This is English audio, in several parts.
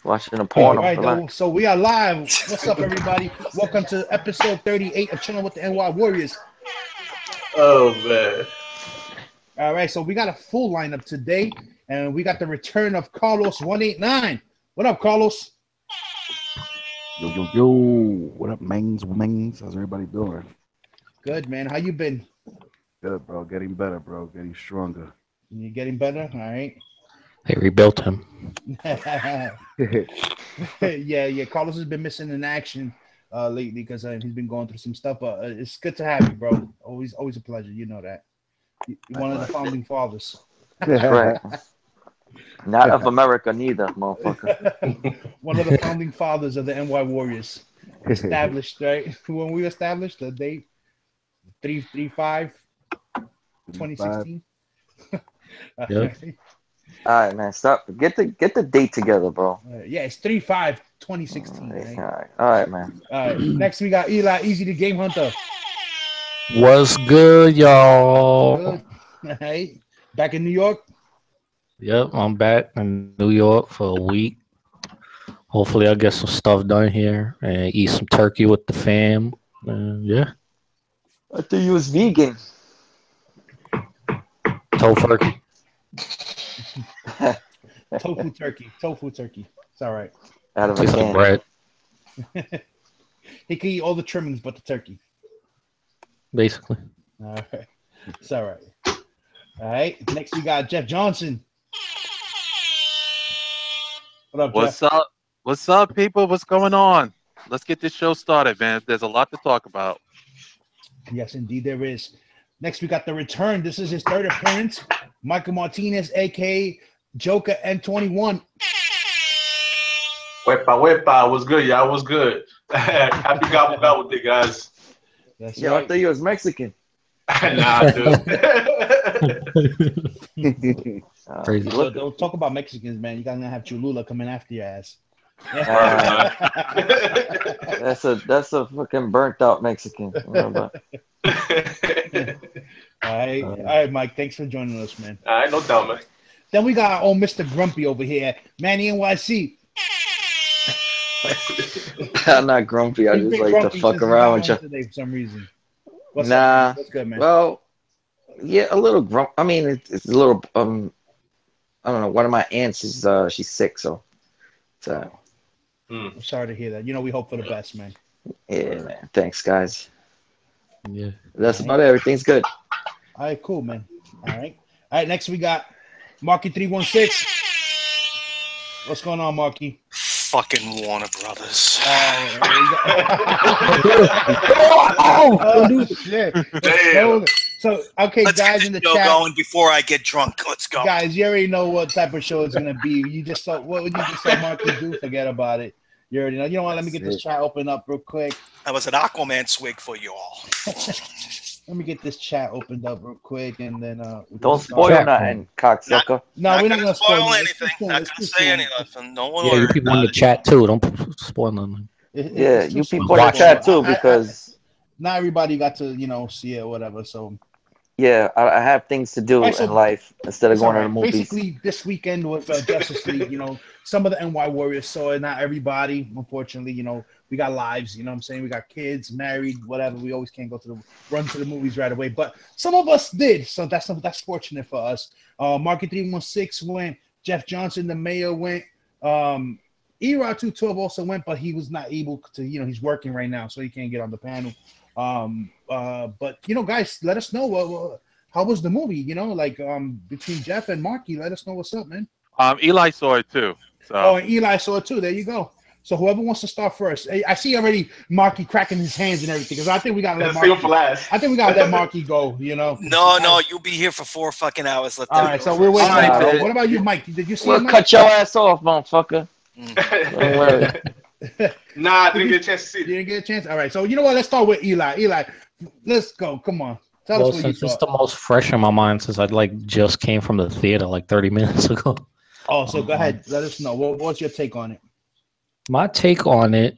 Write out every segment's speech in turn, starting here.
watching a All porn. right, though. So we are live. What's up, everybody? Welcome to episode 38 of Chillin with the NY Warriors. Oh man! All right, so we got a full lineup today, and we got the return of Carlos 189. What up, Carlos? Yo, yo, yo. What up, mangs? How's everybody doing? Good, man. How you been? Good, bro. Getting better, bro. Getting stronger. You getting better? All right. They rebuilt him. yeah. Carlos has been missing in action lately because he's been going through some stuff. But it's good to have you, bro. Always a pleasure. You know that. You're one of the founding fathers. Right. Not of America, neither, motherfucker. One of the founding fathers of the NY Warriors. Established, right? When we established the date, 3/5, 2016. Yep. All right, man. Stop. Get the date together, bro. Yeah, it's 3/5, 2016. Right? All right, man. All right. Next, we got Eli, Easy the Game Hunter. What's good, y'all? Good. All right. Back in New York. Yep, I'm back in New York for a week. Hopefully, I'll get some stuff done here and eat some turkey with the fam. Yeah. I thought you was vegan. Tofu. Tofu turkey. It's all right. Out of a Taste like can. bread, He can eat all the trimmings but the turkey. basically. All right. It's all right. All right. Next, we got Jeff Johnson. What up, What's Jeff? up? What's up, people? What's going on? Let's get this show started, man. There's a lot to talk about. Yes, indeed, there is. Next, we got the return. This is his third appearance. Michael Martinez, a.k.a. Joker N21. Wepa, what's good, y'all? What's good? Happy gobble with you guys. That's Yo, I right. thought you was Mexican. Nah, dude. Crazy. Don't talk about Mexicans, man. You gotta have Cholula coming after your ass. That's a fucking burnt out Mexican. Remember? All right, Mike. Thanks for joining us, man. All right, no doubt, man. Then we got our own Mr. Grumpy over here, Manny NYC. I'm not grumpy. I He's just been like grumpy to fuck since he around got with you. on today for some reason. What's Nah. up, man? What's good, man? Well, yeah, a little grump. I mean, it's a little. I don't know. One of my aunts is she's sick, so. I'm sorry to hear that. You know, we hope for the best, man. Yeah, man. Thanks, guys. Yeah. That's about it. Everything's good. All right, cool, man. All right. Next we got Marky 316. What's going on, Marky? Fucking Warner Brothers. Oh, shit. Damn. So, okay, Let's guys get in the the show chat. going before I get drunk. Let's go. Guys, you already know what type of show it's gonna be. You just saw what you just saw Marky do. Forget about it. You already know. You know what? Let me get this chat open up real quick. That was an Aquaman swig for you all. Let me get this chat opened up real quick, and then Don't spoil Chat nothing, cocksucker. No, we're not gonna spoil it. anything. It's cool. Not It's gonna cool. say anything. Don't Yeah, worry. you people in the chat too. Don't spoil nothing. Yeah, It's you too people soon. in the chat too, I- because not everybody got to see it or whatever. So yeah, I have things to do Right, so in life instead of it's going to all the right. movies. Basically, this weekend with Justice League, some of the NY Warriors saw it. Not everybody, unfortunately. We got lives. You know what I'm saying? We got kids, married, whatever. We always can't run to the movies right away. But some of us did, so that's fortunate for us. Market 316 went. Jeff Johnson, the mayor, went. Erod 212 also went, but he was not able to. He's working right now, so he can't get on the panel. But guys, let us know how was the movie. Between Jeff and Marky, let us know what's up, man. Eli saw it too. So And Eli saw it too. There you go. So whoever wants to start first, I see already Marky cracking his hands and everything. Because I think we gotta let Let's Marky. for last. I think we gotta let Marky go. No, you'll be here for 4 fucking hours. Let All them right, go so we're waiting. All right, on man. What about you, Mike? Did you see Well, it, Mike? cut your ass off, motherfucker. Don't worry. Nah, I didn't get a chance to see You it. didn't get a chance. All right, so you know what? Let's start with Eli. Eli, let's go. Come on, tell Well, us what you since it's thought. the most fresh in my mind, since I just came from the theater 30 minutes ago. Oh, so go ahead. Let us know. What's your take on it? My take on it,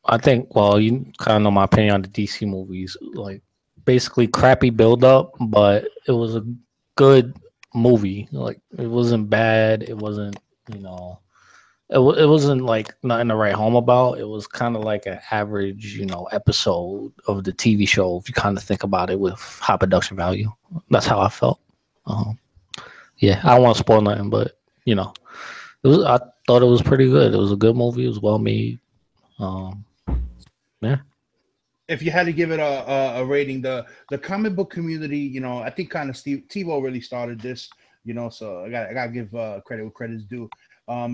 I think, well, you kind of know my opinion on the DC movies. Basically crappy build up, but it was a good movie. It wasn't bad. It wasn't you know, it wasn't like nothing to write home about. It was kind of like an average, episode of the TV show. If you kind of think about it with high production value, that's how I felt. Um, yeah, I don't want to spoil nothing, but I thought it was pretty good. It was a good movie. It was well made. Um, yeah. If you had to give it a rating, the comic book community, I think kind of TiVo really started this, so I gotta give credit where credit's due.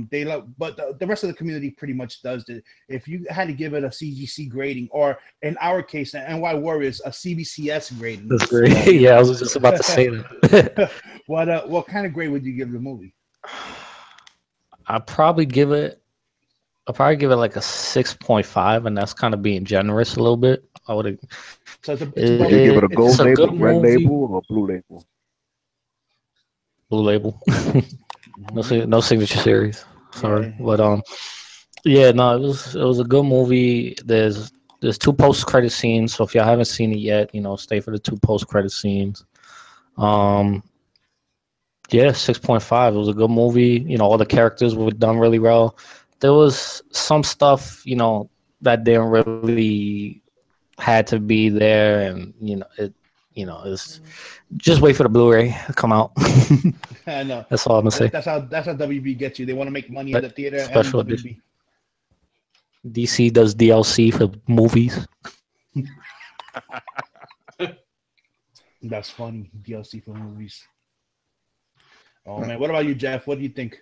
They love, but the rest of the community pretty much does it. If you had to give it a CGC grading, or in our case, the NY Warriors, a CBCS grading. That's great. Yeah, I was just about to say that. What kind of grade would you give the movie? I'd probably give it like a 6.5, and that's kind of being generous a little bit. I would. So Would you give it a gold it's a label, good red movie. label, or blue label? Blue label. No signature series. Sorry, Yeah. but yeah, no, it was a good movie. There's 2 post credit scenes, so if y'all haven't seen it yet, stay for the 2 post credit scenes. Yeah, 6.5. It was a good movie. All the characters were done really well. There was some stuff, that didn't really had to be there, and it's just wait for the Blu-ray to come out. I know. That's all I'm gonna say. That's how WB gets you. They want to make money in the theater and Special WB. edition. DC does DLC for movies. That's funny. DLC for movies. Oh man, what about you, Jeff? What do you think?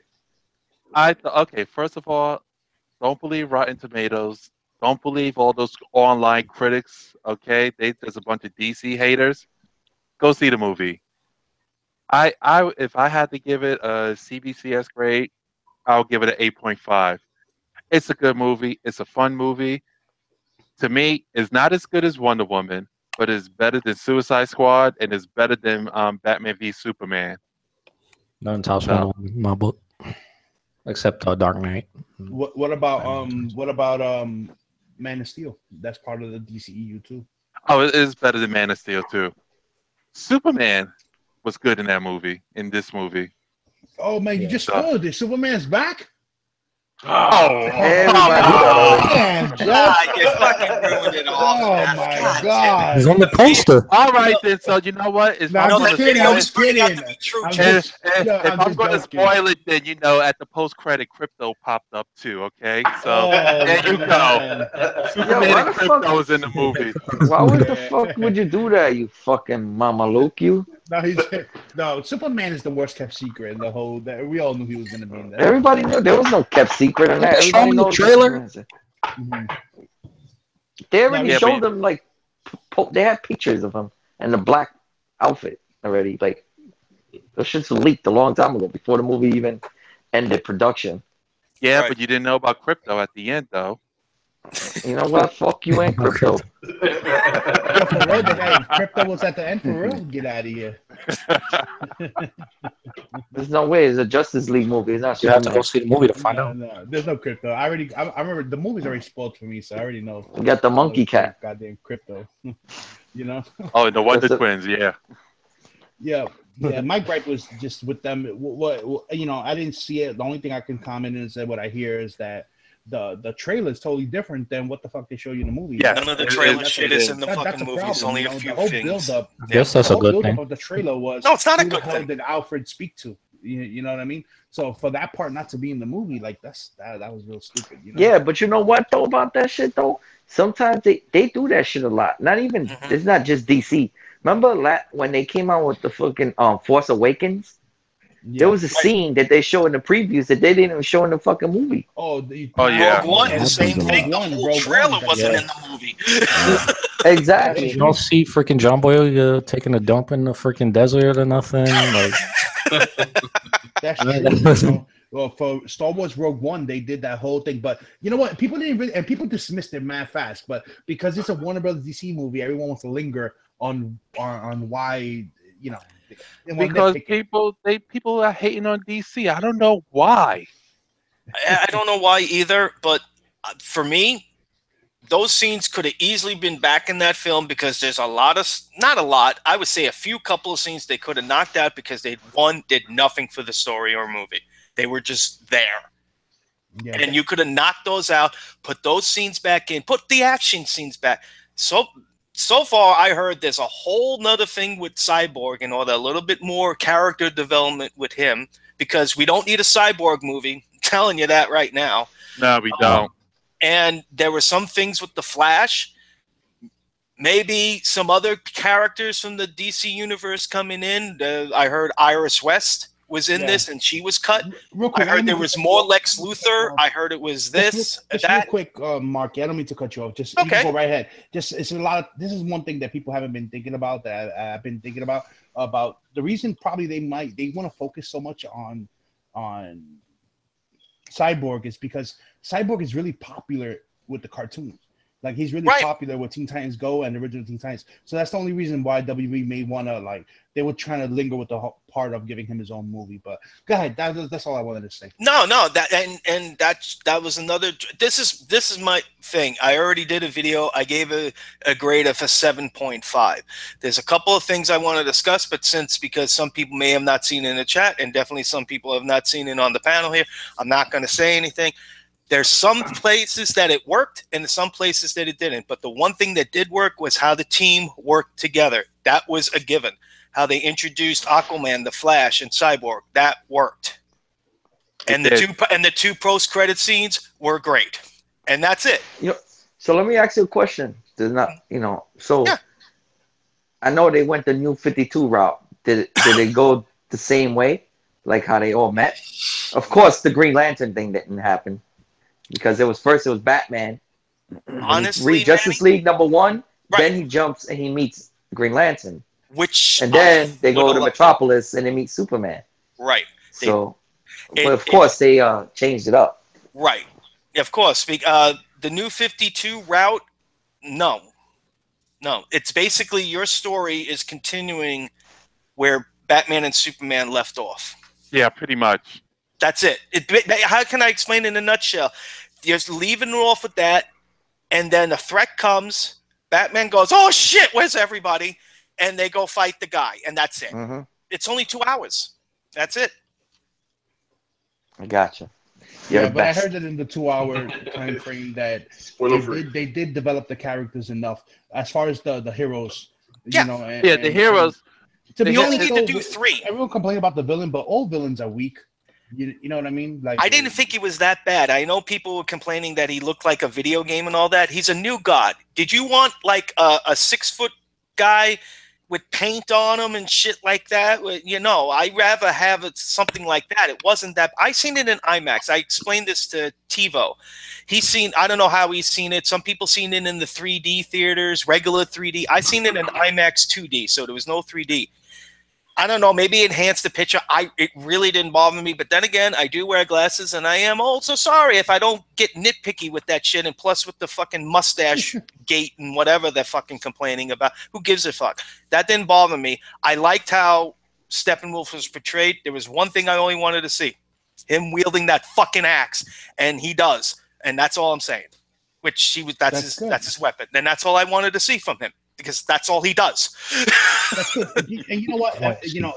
Okay, first of all, don't believe Rotten Tomatoes. Don't believe all those online critics. Okay, there's a bunch of DC haters. Go see the movie. If I had to give it a CBCS grade, I'll give it an 8.5. It's a good movie. It's a fun movie. To me, it's not as good as Wonder Woman, but it's better than Suicide Squad, and it's better than Batman v Superman. Nothing tops No. one in my book, except Dark Knight. What about Man of Steel? That's part of the DCEU too. Oh, it is better than Man of Steel too. Superman was good in that movie. In this movie. Oh man, you just spoiled it. Superman's back. Oh, Everybody. Damn, Jeff. Ah, you fucking ruined it all. Oh Jeff. my God damn it. god. He's on the poster. All right then. So you know what? If No, I'm I'm No, gonna just that kidding, video I'm is just turning out kidding. to be true, I'm Jeff. just- if no, I'm I'm just going to joking. spoil it, then at the post credit, crypto popped up too. Okay, so Oh, there you go. man. Superman why and the crypto fuck- is in the movie. Why would the fuck would you do that, you fucking mama Luke, you? No, Superman is the worst kept secret in the whole. That we all knew he was gonna be in that. Everybody knew there was no kept secret in that. Show Everybody me the knows trailer. Mhm. They already Yeah, showed but- them like they had pictures of him in the black outfit already. Like those shits were leaked a long time ago before the movie even ended production. Yeah, Right. but you didn't know about crypto at the end, though. You know what? Fuck you and crypto. Yo, for real, crypto was at the end for real. Get out of here. There's no way. It's a Justice League movie. It's not You have to Superman. go see the movie to find No, out. no, there's no crypto. I remember the movie's already spoiled for me, so I already know. You got the monkey cat. Goddamn crypto. You know. Oh, the Wonder That's a- Twins, yeah. Yeah. My gripe was just with them. What I didn't see it. The only thing I can comment is that what I hear is that the trailer is totally different than what the fuck they show you in the movie. Yeah. None of the It- trailer it- shit it is is. in the That's fucking a movie. problem. It's only you a know? few The whole things. build-up. I guess that's The a whole good build-up thing. of the trailer was No, it's not a who the good hell thing. did Alfred speak to? You know what I mean? So for that part not to be in the movie, like that was real stupid. You know? Yeah, but you know what though about that shit though? Sometimes they do that shit a lot. Not even Mhm. it's not just DC. Remember when they came out with the fucking Force Awakens? There was a scene that they show in the previews that they didn't even show in the fucking movie. Oh, yeah. Rogue One, And the same Rogue thing. The One, whole Rogue trailer One, wasn't yeah. in the movie. Exactly. You don't see freaking John Boyle taking a dump in the freaking desert or nothing. Like, That's true. You know? Well, for Star Wars Rogue One, they did that whole thing, but you know what? People didn't really, and people dismissed it mad fast. But because it's a Warner Brothers DC movie, everyone wants to linger on why they want to Because nitpick it. people are hating on DC. I don't know why. I don't know why either, but for me, those scenes could have easily been back in that film because there's a lot of, not a lot, I would say a couple of scenes they could have knocked out because they, one, did nothing for the story or movie. They were just there. Yeah. And you could have knocked those out, put those scenes back in, put the action scenes back. So far, I heard there's a whole nother thing with Cyborg and all that, a little bit more character development with him, because we don't need a Cyborg movie. I'm telling you that right now. No, we don't. And there were some things with the Flash. Maybe some other characters from the DC universe coming in. I heard Iris West was in this, and she was cut. Real quick, I heard there was more Lex Luthor. I heard it was this, just that. Real quick, Mark. I don't mean to cut you off. Just Okay. You can go right ahead. It's a lot of. This is one thing that people haven't been thinking about. That I've been thinking about the reason probably they want to focus so much on Cyborg is because Cyborg is really popular with the cartoons. Like, he's really popular with Teen Titans Go and the original Teen Titans. So that's the only reason why WB may want to, they were trying to linger with the part of giving him his own movie. But go ahead. That's all I wanted to say. No, that was another. This is my thing. I already did a video. I gave a grade of a 7.5. There's a couple of things I want to discuss, but because some people may have not seen it in the chat, and definitely some people have not seen it on the panel here, I'm not going to say anything. There's some places that it worked and some places that it didn't. But the one thing that did work was how the team worked together. That was a given. How they introduced Aquaman, the Flash, and Cyborg. That worked. And the two post-credit scenes were great. And that's it. So let me ask you a question. I know they went the New 52 route. Did they go the same way? Like how they all met? Of course, the Green Lantern thing didn't happen. Because it was Batman. Honestly, read Justice League #1. Then he jumps and he meets Green Lantern. And then they go to Metropolis and they meet Superman. Right. So, of course, they changed it up. Right. Of course. The New 52 route, no. It's basically your story is continuing where Batman and Superman left off. Yeah, pretty much. That's it. How can I explain in a nutshell? You're leaving it off with that, and then a threat comes. Batman goes, "Oh shit, where's everybody?" And they go fight the guy, and that's it. Mm-hmm. It's only 2 hours. That's it. I gotcha. Yeah, but I heard that in the 2-hour time frame that they did develop the characters enough as far as the heroes. Yeah, the heroes. To be honest, need to do 3. Everyone complain about the villain, but all villains are weak. You know what I mean? Like, I didn't think he was that bad. I know people were complaining that he looked like a video game and all that. He's a new god. Did you want like a 6-foot guy with paint on him and shit like that? I'd rather have something like that. It wasn't that. I seen it in IMAX. I explained this to TiVo. I don't know how he's seen it. Some people seen it in the 3D theaters, regular 3D. I seen it in IMAX 2D, so there was no 3D. I don't know, maybe enhance the picture. It really didn't bother me. But then again, I do wear glasses, and I am also sorry if I don't get nitpicky with that shit. And plus with the fucking mustache gate and whatever they're fucking complaining about. Who gives a fuck? That didn't bother me. I liked how Steppenwolf was portrayed. There was one thing I only wanted to see. Him wielding that fucking axe. And he does. And that's all I'm saying. That's his weapon. And that's all I wanted to see from him. Because that's all he does. That's good. And you know what?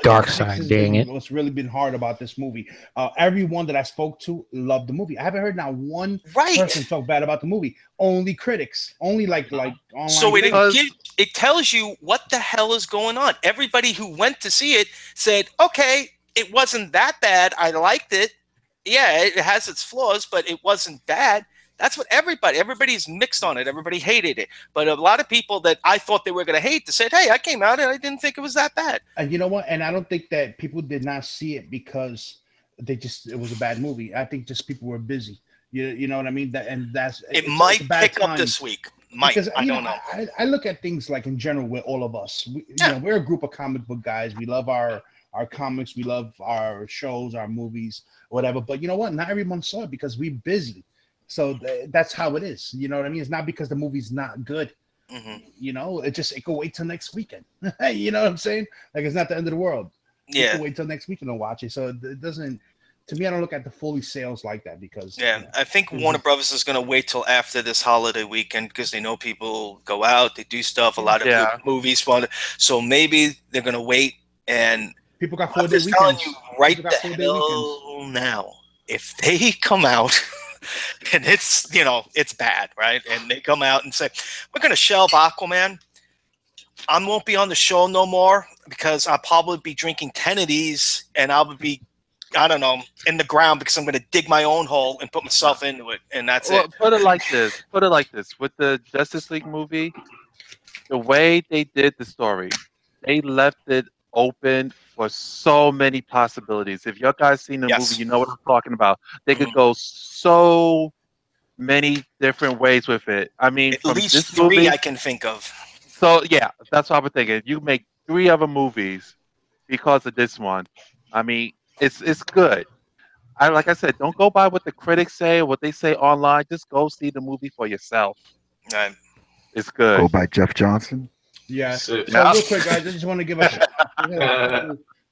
Dark side, dang it. What's really been hard about this movie? Everyone that I spoke to loved the movie. I haven't heard not one person talk bad about the movie. Only critics. Only like online. So it tells you what the hell is going on. Everybody who went to see it said, okay, it wasn't that bad. I liked it. Yeah, it has its flaws, but it wasn't bad. That's what everybody's mixed on it. Everybody hated it. But a lot of people that I thought they were going to hate, they said, hey, I came out and I didn't think it was that bad. And you know what? And I don't think that people did not see it because it was a bad movie. I think just people were busy. You know what I mean? It might pick up this week. Because I don't know. I look at things like in general with all of us. We're a group of comic book guys. We love our comics. We love our shows, our movies, whatever. But you know what? Not everyone saw it because we're busy. So that's how it is. You know what I mean? It's not because the movie's not good. Mm-hmm. It could wait till next weekend. You know what I'm saying? Like, it's not the end of the world. Yeah. You can wait till next weekend to watch it. So it doesn't, to me, I don't look at the fully sales like that because. Yeah. I think Warner Brothers is going to wait till after this holiday weekend because they know people go out, they do stuff, a lot of movies. So maybe they're going to wait and. People got 4-day weekends. Right the hell till now, if they come out and it's, it's bad, right? And they come out and say, we're going to shelve Aquaman. I won't be on the show no more because I'll probably be drinking 10 of these and I'll be, I don't know, in the ground because I'm going to dig my own hole and put myself into it. And that's it. Put it like this. Put it like this. With the Justice League movie, the way they did the story, they left it open for so many possibilities. If you guys seen the movie, you know what I'm talking about. They could go so many different ways with it. I mean, At from least this 3 movie, I can think of. So yeah, that's what I was thinking. You make 3 other movies because of this one. I mean, it's good. Like I said, don't go by what the critics say or what they say online. Just go see the movie for yourself. Right. It's good. Go by Jeff Johnson. Yeah. So Yeah. real quick, guys, I just want to give us.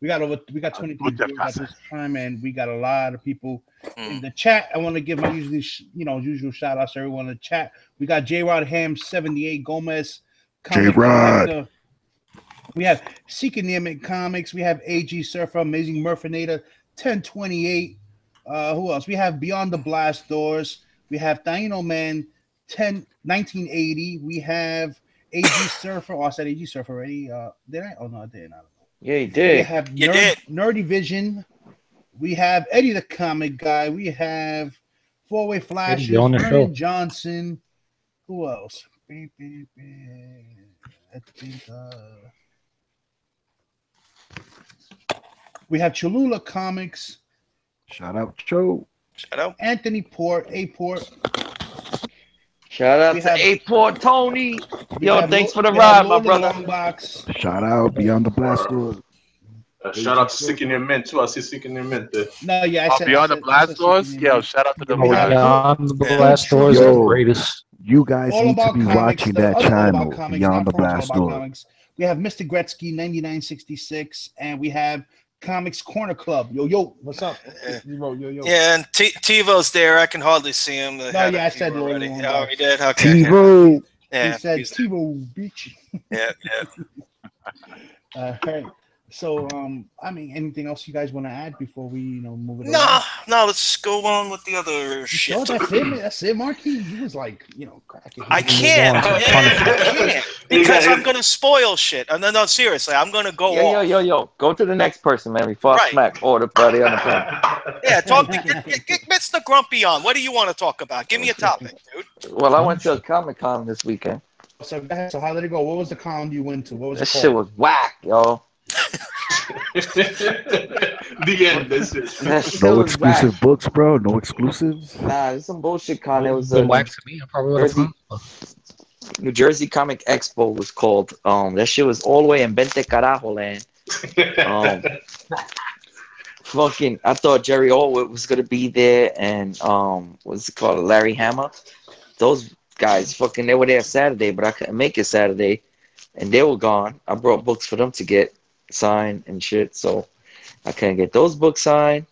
We got 23 viewers at this time, and we got a lot of people in the chat. I want to give my usual shout outs to everyone in the chat. We got J Rod Ham 78 Gomez. J-Rod. We have Seeking Neiman Comics. We have AG Surfer, Amazing Murfinator, 1028. Who else? We have Beyond the Blast Doors. We have Dino Man, 1980. We have AG Surfer. Oh, I said AG Surfer already. Did I? Oh, no, I didn't. Yeah, you did. We have Nerdy Vision. We have Eddie the Comic Guy. We have Four-Way Flashes, Vernon Johnson. Who else? I think we have Cholula Comics. Shout out, Joe. Shout out. Anthony Port, A-Port. Shout out to A-Port Tony. Yo, thanks for the ride, my brother. Shout out Beyond the Blast Doors. Shout out to Seeking Your Mint too. I see Seeking Your Mint there. No, yeah, I said Beyond the Blast Doors. Yo, shout out to the Beyond the Blast Doors, the greatest. You guys All need to About be Comics, watching that channel, Comics, Beyond the not All Blast About Doors. Comics. We have Mr. Gretzky 9966, and we have Comics Corner Club. Yo, what's up? Yo. Yeah, and TiVo's there. I can hardly see him. No, yeah, I said already. Lord. Oh, he did. Okay. TiVo. Yeah, he said TiVo, bitch. Yeah. All right. So, I mean, anything else you guys want to add before we, move it No, on? let's go on with the other shit. That's it, Marquis. He was like, cracking. I can't. Because I'm going to spoil shit. No, seriously, I'm going to go off. Yo. Go to the next person, man, before I smack all the buddy on the plane. Yeah, get Mr. Grumpy on. What do you want to talk about? Give me a topic, dude. Well, I went to a Comic-Con this weekend. So how did it go? What was the con you went to? What was that shit was whack, yo. The end. This is no exclusive books, bro. No exclusives. Nah, it's some bullshit con. It was whack to me. I probably would have New Jersey Comic Expo was called. That shit was all the way in Vente Carajo land. Fucking, I thought Jerry Orwood was gonna be there, and what's it called, Larry Hama. Those guys, fucking, they were there Saturday, but I couldn't make it Saturday, and they were gone. I brought books for them to get signed and shit, so I couldn't get those books signed.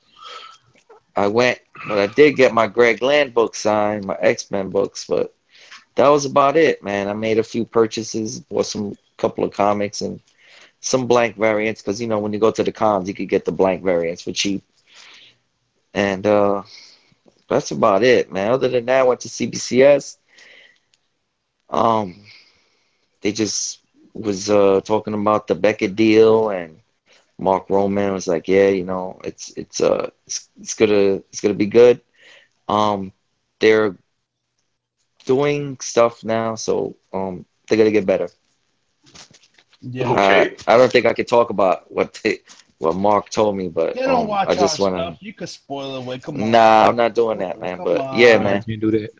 I went, but I did get my Greg Land book signed, my X-Men books, but that was about it, man. I made a few purchases, bought some couple of comics and some blank variants, because when you go to the cons, you could get the blank variants for cheap. And that's about it, man. Other than that, I went to CBCS. They just was talking about the Beckett deal, and Mark Roman was like, yeah, it's gonna be good. They're doing stuff now, so they're gonna get better. Yeah. Okay. I don't think I could talk about what Mark told me, but you don't watch I just our want stuff. You could spoil it away. Come on. Nah, I'm not doing that, man. Yeah, man. You do that.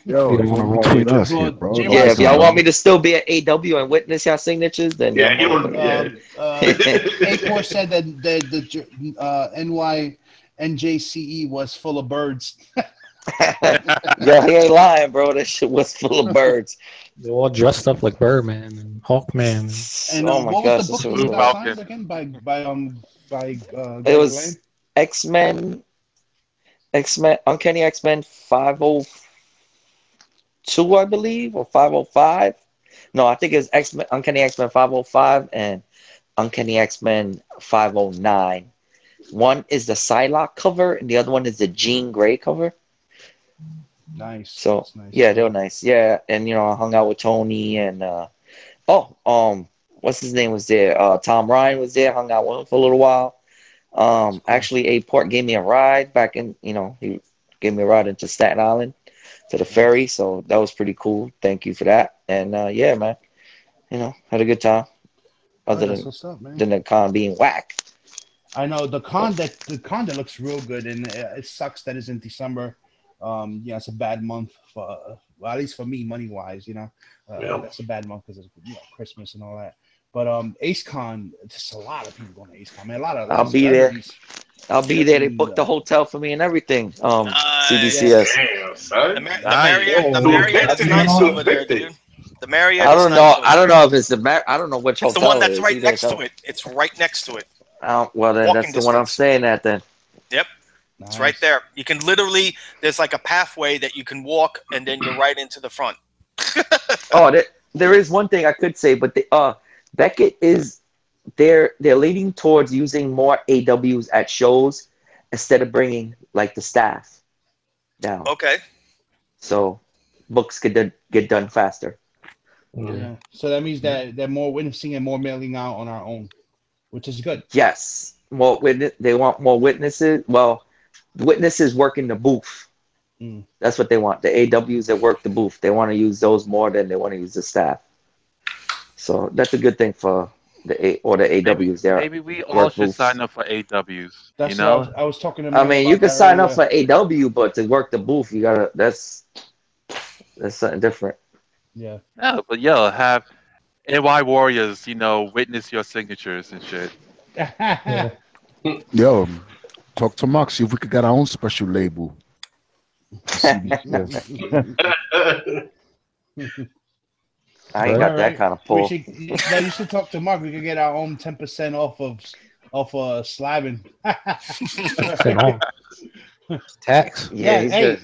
Yo, You don't want to between us here, bro. Yeah, if y'all want me to still be at AW and witness y'all signatures, then yeah, you don't. A4 said that the NYNJCE was full of birds. Yeah, he ain't lying, bro. That shit was full of birds. They're all dressed up like Birdman and Hawkman. And oh my what gosh, was the this book was that signed again by it was X-Men, Uncanny X-Men 502, I believe, or 505. No, I think it's Uncanny X-Men 505 and Uncanny X-Men 509. One is the Psylocke cover, and the other one is the Jean Grey cover. Nice. So That's nice. yeah, they were nice. Yeah, and I hung out with Tony and what's his name was there? Tom Ryan was there. Hung out with him for a little while. Cool. Actually, A Port gave me a ride back in. He gave me a ride into Staten Island to the ferry, so that was pretty cool. Thank you for that. And yeah, man, had a good time. Other That's than what's up, man. the con being whack. I know the con that looks real good, and it sucks that it's in December. Yeah, it's a bad month for well, at least for me, money wise. That's a bad month because of Christmas and all that. But Ace Con, just a lot of people going to Ace Con, man. A lot I'll of be there. celebrities. I'll be there. They booked the hotel for me and everything. CBCS. Damn, son. The Marriott is That's nice nice. over there, dude. The Marriott I is don't nice know. over I there. don't know if it's I don't know which It's hotel the one it that's is. right You next guys to it. It's right next to it. Well, then Walking that's the one I'm distance. staying at then. Yep. It's right there. You can literally, there's like a pathway that you can walk, and then you're right into the front. Oh, there is one thing I could say, but Beckett is they're leaning towards using more AWs at shows instead of bringing like the staff down. Okay. So books could get done faster. Yeah. So that means that they're more witnessing and more mailing out on our own, which is good. Yes, more witness. They want more witnesses. Well, the witnesses work in the booth. That's what they want. The AWs that work the booth. They want to use those more than they want to use the staff. So that's a good thing for the AWs there. Maybe we all should sign up for AWs. That's what I was talking to. I mean, you can sign up for AW, but to work the booth, you gotta. That's something different. Yeah. No, but have NY Warriors, witness your signatures and shit. Yo, talk to Mark. See if we could get our own special label. I ain't got that kind of pull. You should talk to Mark. We could get our own 10% off Slavin. Tax. Yeah. Hey,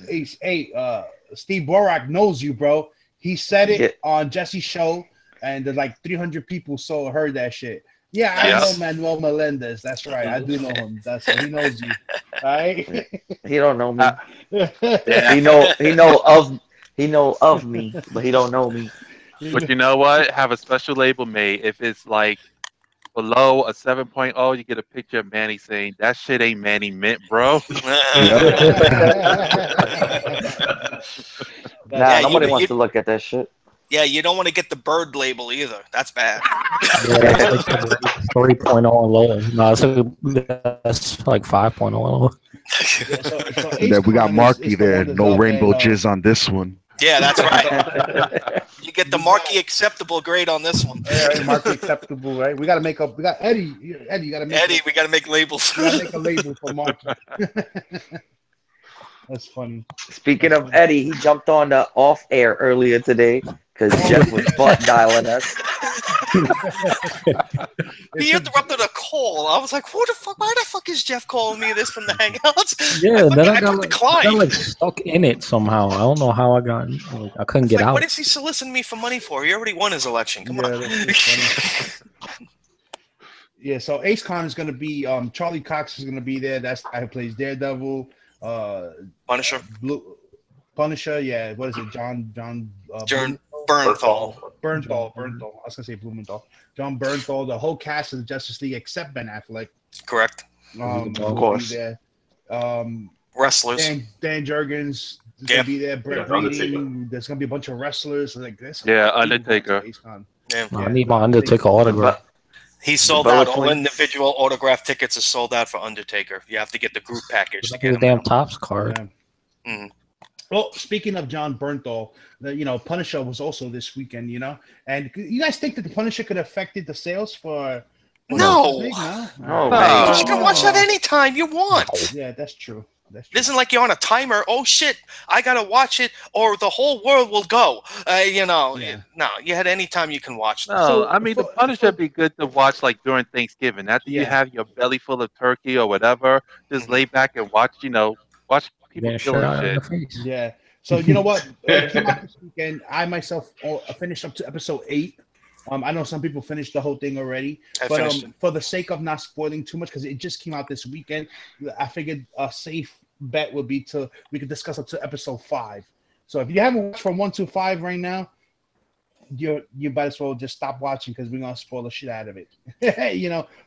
Steve Borak knows you, bro. He said it on Jesse's show, and there's like 300 people heard that shit. Yeah, I know Manuel Melendez. That's right. I do know him. He knows you. Right? He don't know me. He know of me, but he don't know me. But you know what? Have a special label made. If it's like below a 7.0, you get a picture of Manny saying, "That shit ain't Manny Mint, bro." Nobody wants to look at that shit. Yeah, you don't want to get the bird label either. That's bad. Yeah, that's like 3.0 and lower. No, that's like 5.0 and lower. And then we got Marky there. No rainbow jizz on this one. Yeah, that's right. You get the Marky acceptable grade on this one. Yeah, Marky acceptable, right? We got to make up. We got Eddie. Eddie, you got to make. Eddie, we got to make labels. We got to make a label for Marky. That's funny. Speaking of Eddie, he jumped on the off air earlier today because Jeff was butt dialing us. He interrupted a call. I was like, "Who the fuck? Why the fuck is Jeff calling me this from the Hangouts?" Yeah, then I got stuck in it somehow. I don't know how I got. I couldn't get out. What is he soliciting me for money for? He already won his election. Come on. Yeah, so Ace Con is going to be Charlie Cox is going to be there. That's the guy who plays Daredevil. Punisher. Punisher, yeah. What is it? John Bernthal. Bernthal. I was gonna say Blumenthal. John Bernthal. The whole cast of the Justice League except Ben Affleck. Correct. Of course. There. Wrestlers. Dan Jurgens is gonna be there. Brett Breeding. There's gonna be a bunch of wrestlers. Like this. Undertaker. I need my Undertaker autograph. He sold out. All individual autograph tickets are sold out for Undertaker. You have to get the group package to get the damn Topps card. Yeah. Mm. Well, speaking of John Bernthal, Punisher was also this weekend, and you guys think that the Punisher could have affected the sales for No. No. You can watch that anytime you want. Yeah, that's true. It isn't like you're on a timer. Oh shit, I gotta watch it, or the whole world will go. No, you had any time you can watch. No, so, I mean the Punisher would be good to watch like during Thanksgiving. After you have your belly full of turkey or whatever, just lay back and watch. Watch people killing shit. Yeah. So you know what? Came out this weekend. I myself finished up to episode 8. I know some people finished the whole thing already, I but finished it. for the sake of not spoiling too much, because it just came out this weekend, I figured a safe bet would be we could discuss up to episode 5. So if you haven't watched from 1 to 5 right now, you might as well just stop watching because we're gonna spoil the shit out of it.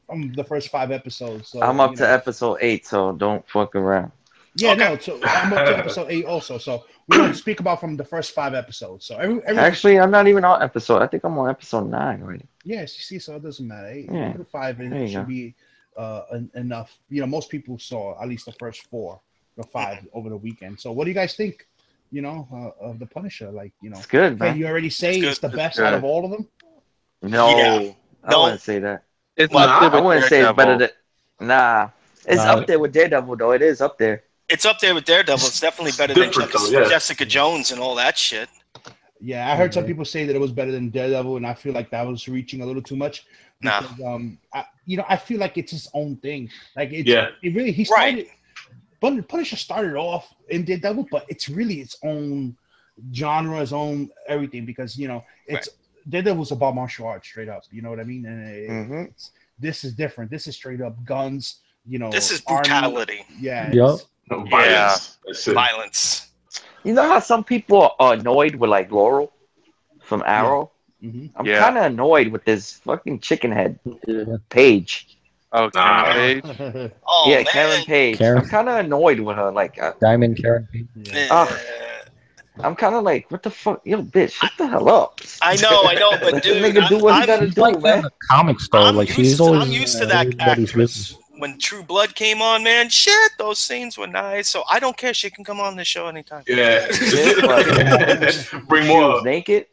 From the first 5 episodes. So I'm up to episode 8, so don't fuck around. Yeah, Okay. no. So I'm up to episode 8 also. So we're gonna speak about from the first 5 episodes. So Actually, I'm not even on episode. I think I'm on episode 9 already. yes, you see, so it doesn't matter. 8 Yeah. to 5 There you should go. be enough. Most people saw at least the first 4 or 5 over the weekend. So what do you guys think? Of the Punisher, It's good, can man. you already say It's it's the good. best It's out good. of all of them? No, Yeah. I No. wouldn't say that. It's Nah, up there I with wouldn't say it's better Daredevil. than. Nah, it's Nah. up there with Daredevil though. It is up there. It's up there with Daredevil. It's definitely better different, than though, yeah. Jessica Jones and all that shit. Yeah, I heard some people say that it was better than Daredevil, and I feel like that was reaching a little too much. Nah. Because, I feel like it's his own thing. Like it really he Right. started. But Punisher started off in Daredevil, but it's really its own genre, its own everything. Because it's Daredevil's about martial arts, straight up. You know what I mean? And this is different. This is straight up guns. This is army. brutality, Yeah. Yup. No, violence. That's it. violence. You know how some people are annoyed with like Laurel from Arrow? Mm-hmm. I'm Yeah. kind of annoyed with this fucking chicken head Yeah. Paige. Oh, Nah. Karen Page. Oh Yeah, man. Karen Page. Karen. I'm kind of annoyed with her. Like, Diamond Karen. Eh, I'm kind of like, what the fuck? Yo, bitch, shut the hell up. I know, but Let the dude, nigga do what he I'm- gotta do, Like man. in the comics though, like she's always I'm used to that everybody's actress. business. When True Blood came on, man, shit, those scenes were nice. So I don't care. She can come on the show anytime. Yeah. Bring She more was up. naked.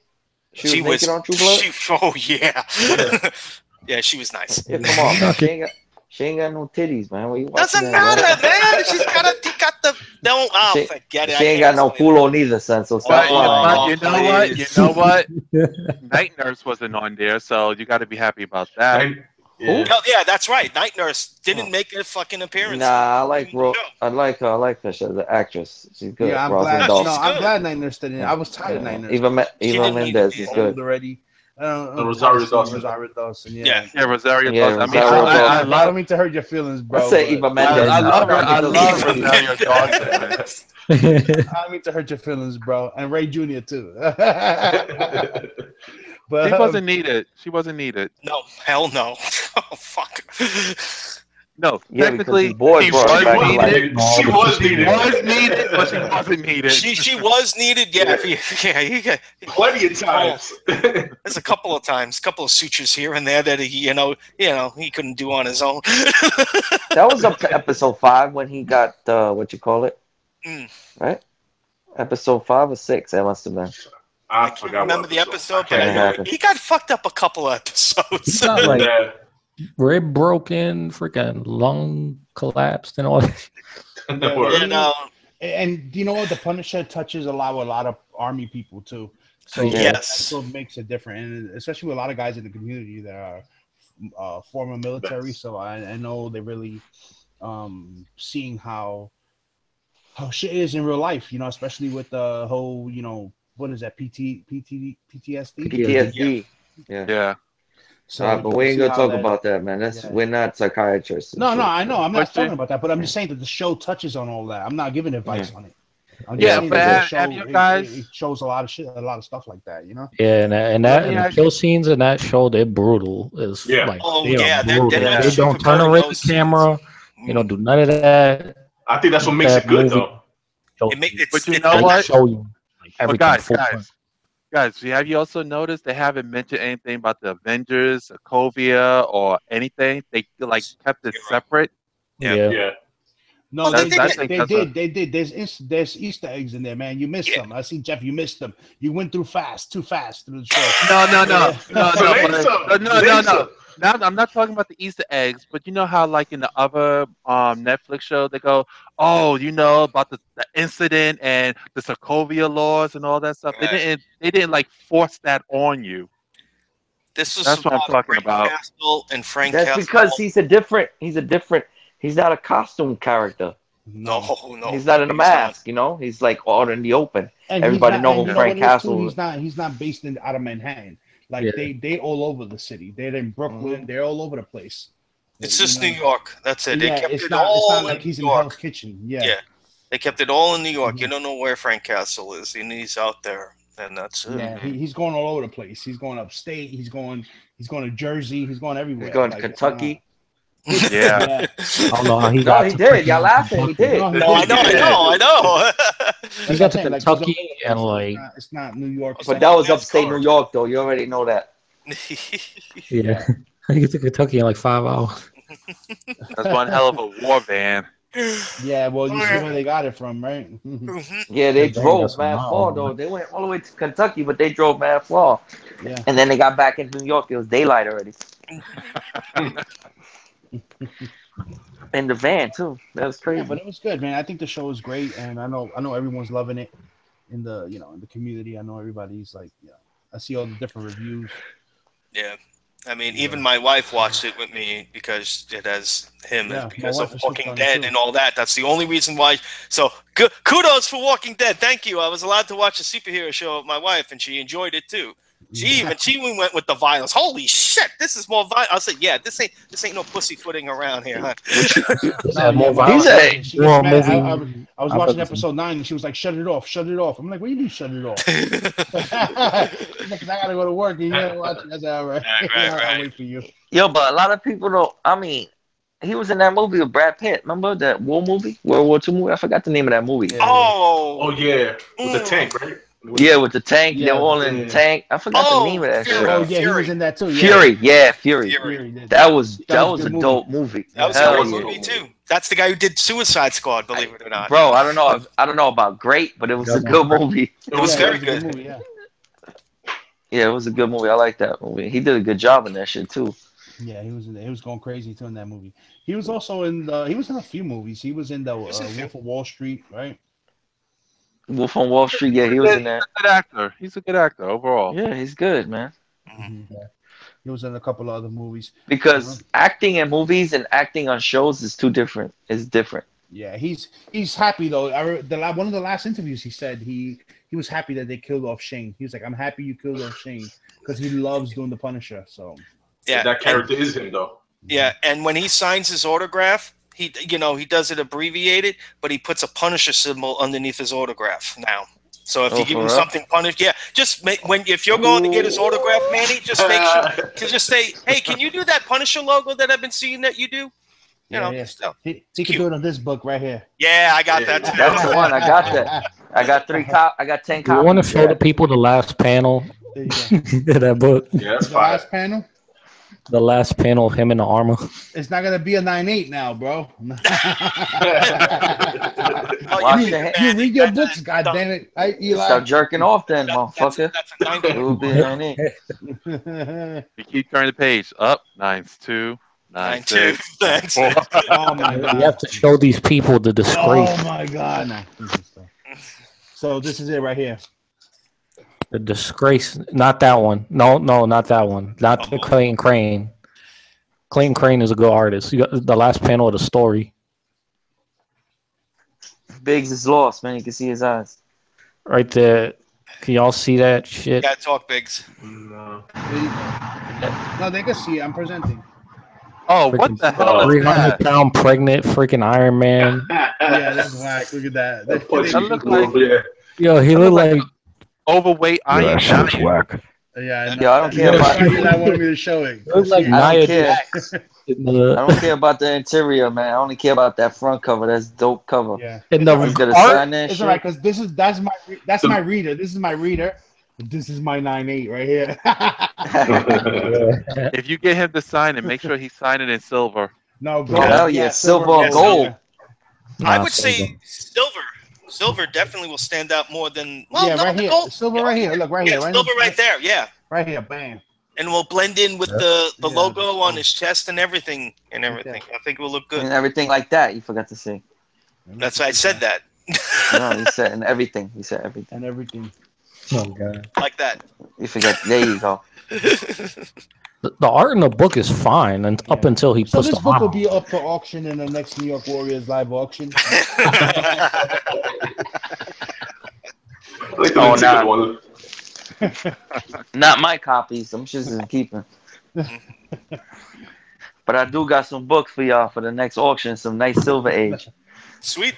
She was naked on True Blood. Oh yeah, yeah, she was nice. Yeah, come on, man. She ain't got no titties, man. What you watching Doesn't that, matter, man? man. She got the don't. Oh, She- forget it. She ain't got no culo neither, son. So stop Oh, lying. But you know what? please. You know what? Night Nurse wasn't on there, so you got to be happy about that. And- yeah. Oh, yeah, that's right. Night Nurse didn't make a fucking appearance. Nah, I like No. I like her. I like her. She's the actress. She's good. Yeah, I'm Rosalind glad. No, Dawson. she's I'm good. glad Night Nurse didn't. I was tired of Night Nurse. Eva didn't need Mendes to be is Old good. already. Rosario Dawson. Rosario Dawson. Yeah. Yeah, Rosario Yeah, Dawson. I mean, Rosario I I love, don't mean to hurt your feelings, bro. I say but- Eva Mendes. I love now. I love Eva Rosario Dawson, man. I don't mean to hurt your feelings, bro, and Ray Jr. too. But She wasn't needed. She wasn't needed. No, hell no. Oh fuck. No, Yeah, technically, because the boy she brought was her back to needed. life. She was She needed. was needed, but she wasn't needed. She was needed. Yeah, yeah. Plenty of times. There's a couple of times, couple of sutures here and there that he couldn't do on his own. That was up to episode 5 when he got what you call it, Mm. right? Episode 5 or 6. That must have been. I can't forgot. remember what the episode, but can't I know remember. he got fucked up a couple of episodes. He's not like Yeah. rib broken, freaking lung collapsed, and all that. That worked. You know, and you know what? The Punisher touches a lot of army people too. So Yeah. yes. so it makes it different, and especially with a lot of guys in the community that are former military. Yes. So I know they're really seeing how shit is in real life. Especially with the whole what is that PTSD? PTSD. Yeah. Yeah. So But we ain't see gonna how talk that- about that, man. That's Yeah. We're not psychiatrists. and No, shit. I know. I'm not Question? talking about that, but I'm just saying that the show touches on all that. I'm not giving advice on it. I'm Yeah, saying but that have you guys- it shows a lot of shit, a lot of stuff like that. Yeah, and the kill scenes in that show, they're brutal. It's Yeah. like Oh, they are yeah, they're brutal. no They don't turn sugarcoating away those the camera. scenes. You know, do none of that. I think that's what makes That it good, movie- though. But you it's know not- what? Show you like But everything. full front. guys, have you also noticed they haven't mentioned anything about the Avengers, Sokovia, or anything? They like kept it You're right. separate. Yeah. Yeah. No, Well, they, they did. did. They That's did. They did. There's Easter eggs in there, man. You missed Yeah. them. I see, Jeff. You missed them. You went through too fast through the show. No. So name some. No. Name some. Now I'm not talking about the Easter eggs, but you know how like in the other Netflix show they go, oh, about the incident and the Sokovia laws and all that stuff. Right. They didn't like force that on you. This was That's what I'm about talking Frank about. Castle and Frank That's Castle. because he's a different. He's not a costume character. no. He's not in a mask. He's like out in the open. And Everybody he's know and who you Frank what it is, too? Castle is. He's not based out of Manhattan. Like they all over the city. They're in Brooklyn. They're all over the place. It's just New York. That's it. They Yeah, kept it's it not. all It's not in like he's New in York. Hell's Kitchen. Yeah. Yeah. They kept it all in New York. You don't know where Frank Castle is, and he's out there, and that's it. Yeah, he's going all over the place. He's going upstate. He's going to Jersey. He's going everywhere. He's going to Kentucky. Yeah. I don't know how he No, got he to did. Y'all laughing? He did. No, No, I know. He got to Kentucky and like it's not New York. But that was That's upstate hard. New York, though. You already know that. yeah. He get to Kentucky in like 5 hours. That's one hell of a war van. Yeah, well, you see where they got it from, right? Yeah, they Yeah, drove that's mad wild, far, man. though. They went all the way to Kentucky, but they drove mad far. Yeah. And then they got back in New York. It was daylight already. In the van, too. That was Yeah, crazy. but it was good, man. I think the show is great, and I know everyone's loving it in the in the community. I know everybody's like, I see all the different reviews. Yeah. I mean, even my wife watched it with me because it has him Yeah, because my of wife was Walking hooked on it Dead too. and all that. That's the only reason why. So kudos for Walking Dead. Thank you. I was allowed to watch a superhero show with my wife, and she enjoyed it too. She went with the violence. Holy shit, this is more violent. I said, yeah, this ain't no pussyfooting around here, huh? No, more yeah, He's violence. a- she gets mad. I was I've watching heard this. episode 9, and she was like, "Shut it off, shut it off." I'm like, "What do you mean, shut it off?" She's like, "'Cause I gotta go to work, and you gotta watch it." I said, "All right, I'll Right. wait for you." Yo, but a lot of people don't. I mean, he was in that movie with Brad Pitt. Remember that war movie, World War II movie? I forgot the name of that movie. Yeah. Oh yeah, with the tank, right? Yeah, with the tank. Yeah, They're all in the tank. I forgot the name of that Fury. shit. Oh yeah, he Fury. was in that too. Yeah. Fury. Yeah, Fury. Fury. That was That was a a good dope movie. That was Hell a good yeah. movie too. That's the guy who did Suicide Squad, believe it or not. Bro, I don't know about great, but it was a good movie. It was Yeah, very a good. movie, yeah. Yeah, it was a good movie. I like that movie. He did a good job in that shit too. Yeah, he was going crazy too in that movie. He was also in he was in a few movies. He was in the was in a few. Wolf of Wall Street, right? Wolf on Wall Street. Yeah, he was in that. Good actor. He's a good actor overall. Yeah, he's good, man. Yeah. He was in a couple of other movies. Because acting in movies and acting on shows is too different. It's different. Yeah, he's happy though. One of the last interviews he said he was happy that they killed off Shane. He was like, "I'm happy you killed off Shane because he loves doing the Punisher." So Yeah, That character is him though. yeah. And when he signs his autograph, he does it abbreviated, but he puts a Punisher symbol underneath his autograph now. So if you give him something Punisher, just if you're going to get his autograph, Manny, just make sure to just say, "Hey, can you do that Punisher logo that I've been seeing that you do?" Still. he can do it on this book right here. Yeah, I got that too. That's the one. I got that. I got 10 copies. You want to show the people the last panel There you go. of that book? Yeah, that's The fine. last panel. The last panel of him in the armor. It's not gonna be a 9/8 now, bro. Watch your hand. You read your books, God damn it, Eli. Stop jerking off then, motherfucker. That's a 90. It will be 9-8. You keep turning the page. Up. 9-2. 9-2. 9-6. Thanks. 4. Oh my You god. have to show these people the disgrace. Oh my god. No. So this is it right here. The disgrace. Not that one. No, not that one. Not the Clayton Crane. Clayton Crane is a good artist. You got the last panel of the story. Biggs is lost, man. You can see his eyes. Right there. Can y'all see that shit? Gotta talk, Biggs. No. No, they can see it. I'm presenting. Oh, what the hell is 300-pound pregnant freaking Iron Man. Yeah, that's whack. Look at that. That punch That you look can like- do, yeah. Yo, he looked like Overweight Yeah, Iron that shit's Giant. whack. Yeah, Yo, I don't care about. Eli wanted me to show it. It was like I Nia don't care. Jax I don't care about the interior, man. I only care about that front cover. That's dope cover. Yeah, in the He's gonna art. sign that it's shit. alright because that's my reader. This is my reader. This is my 9/8 right here. If you get him to sign it, make sure he signed it in silver. No, Oh, hell yeah, silver or gold. I Nah, would say silver. Silver definitely will stand out more than Yeah, no, right the here. gold. Silver right here. Look right Yeah, here. Right silver right there. Yeah, Right here. Bam. and we'll blend in with the Yeah. logo on his chest and everything. I think it will look good. And everything like that. You forgot to say. That's why I said that. No, you said and everything. You said everything. And everything. Oh god. Like that. You forgot. There you go. The art in the book is fine, and up until he So puts this the book will armor. be up for auction in the next New York Warriors live auction. I like the Oh, particular nah. one. Not my copies. I'm just in keeping. But I do got some books for y'all for the next auction. Some nice Silver Age. Sweet.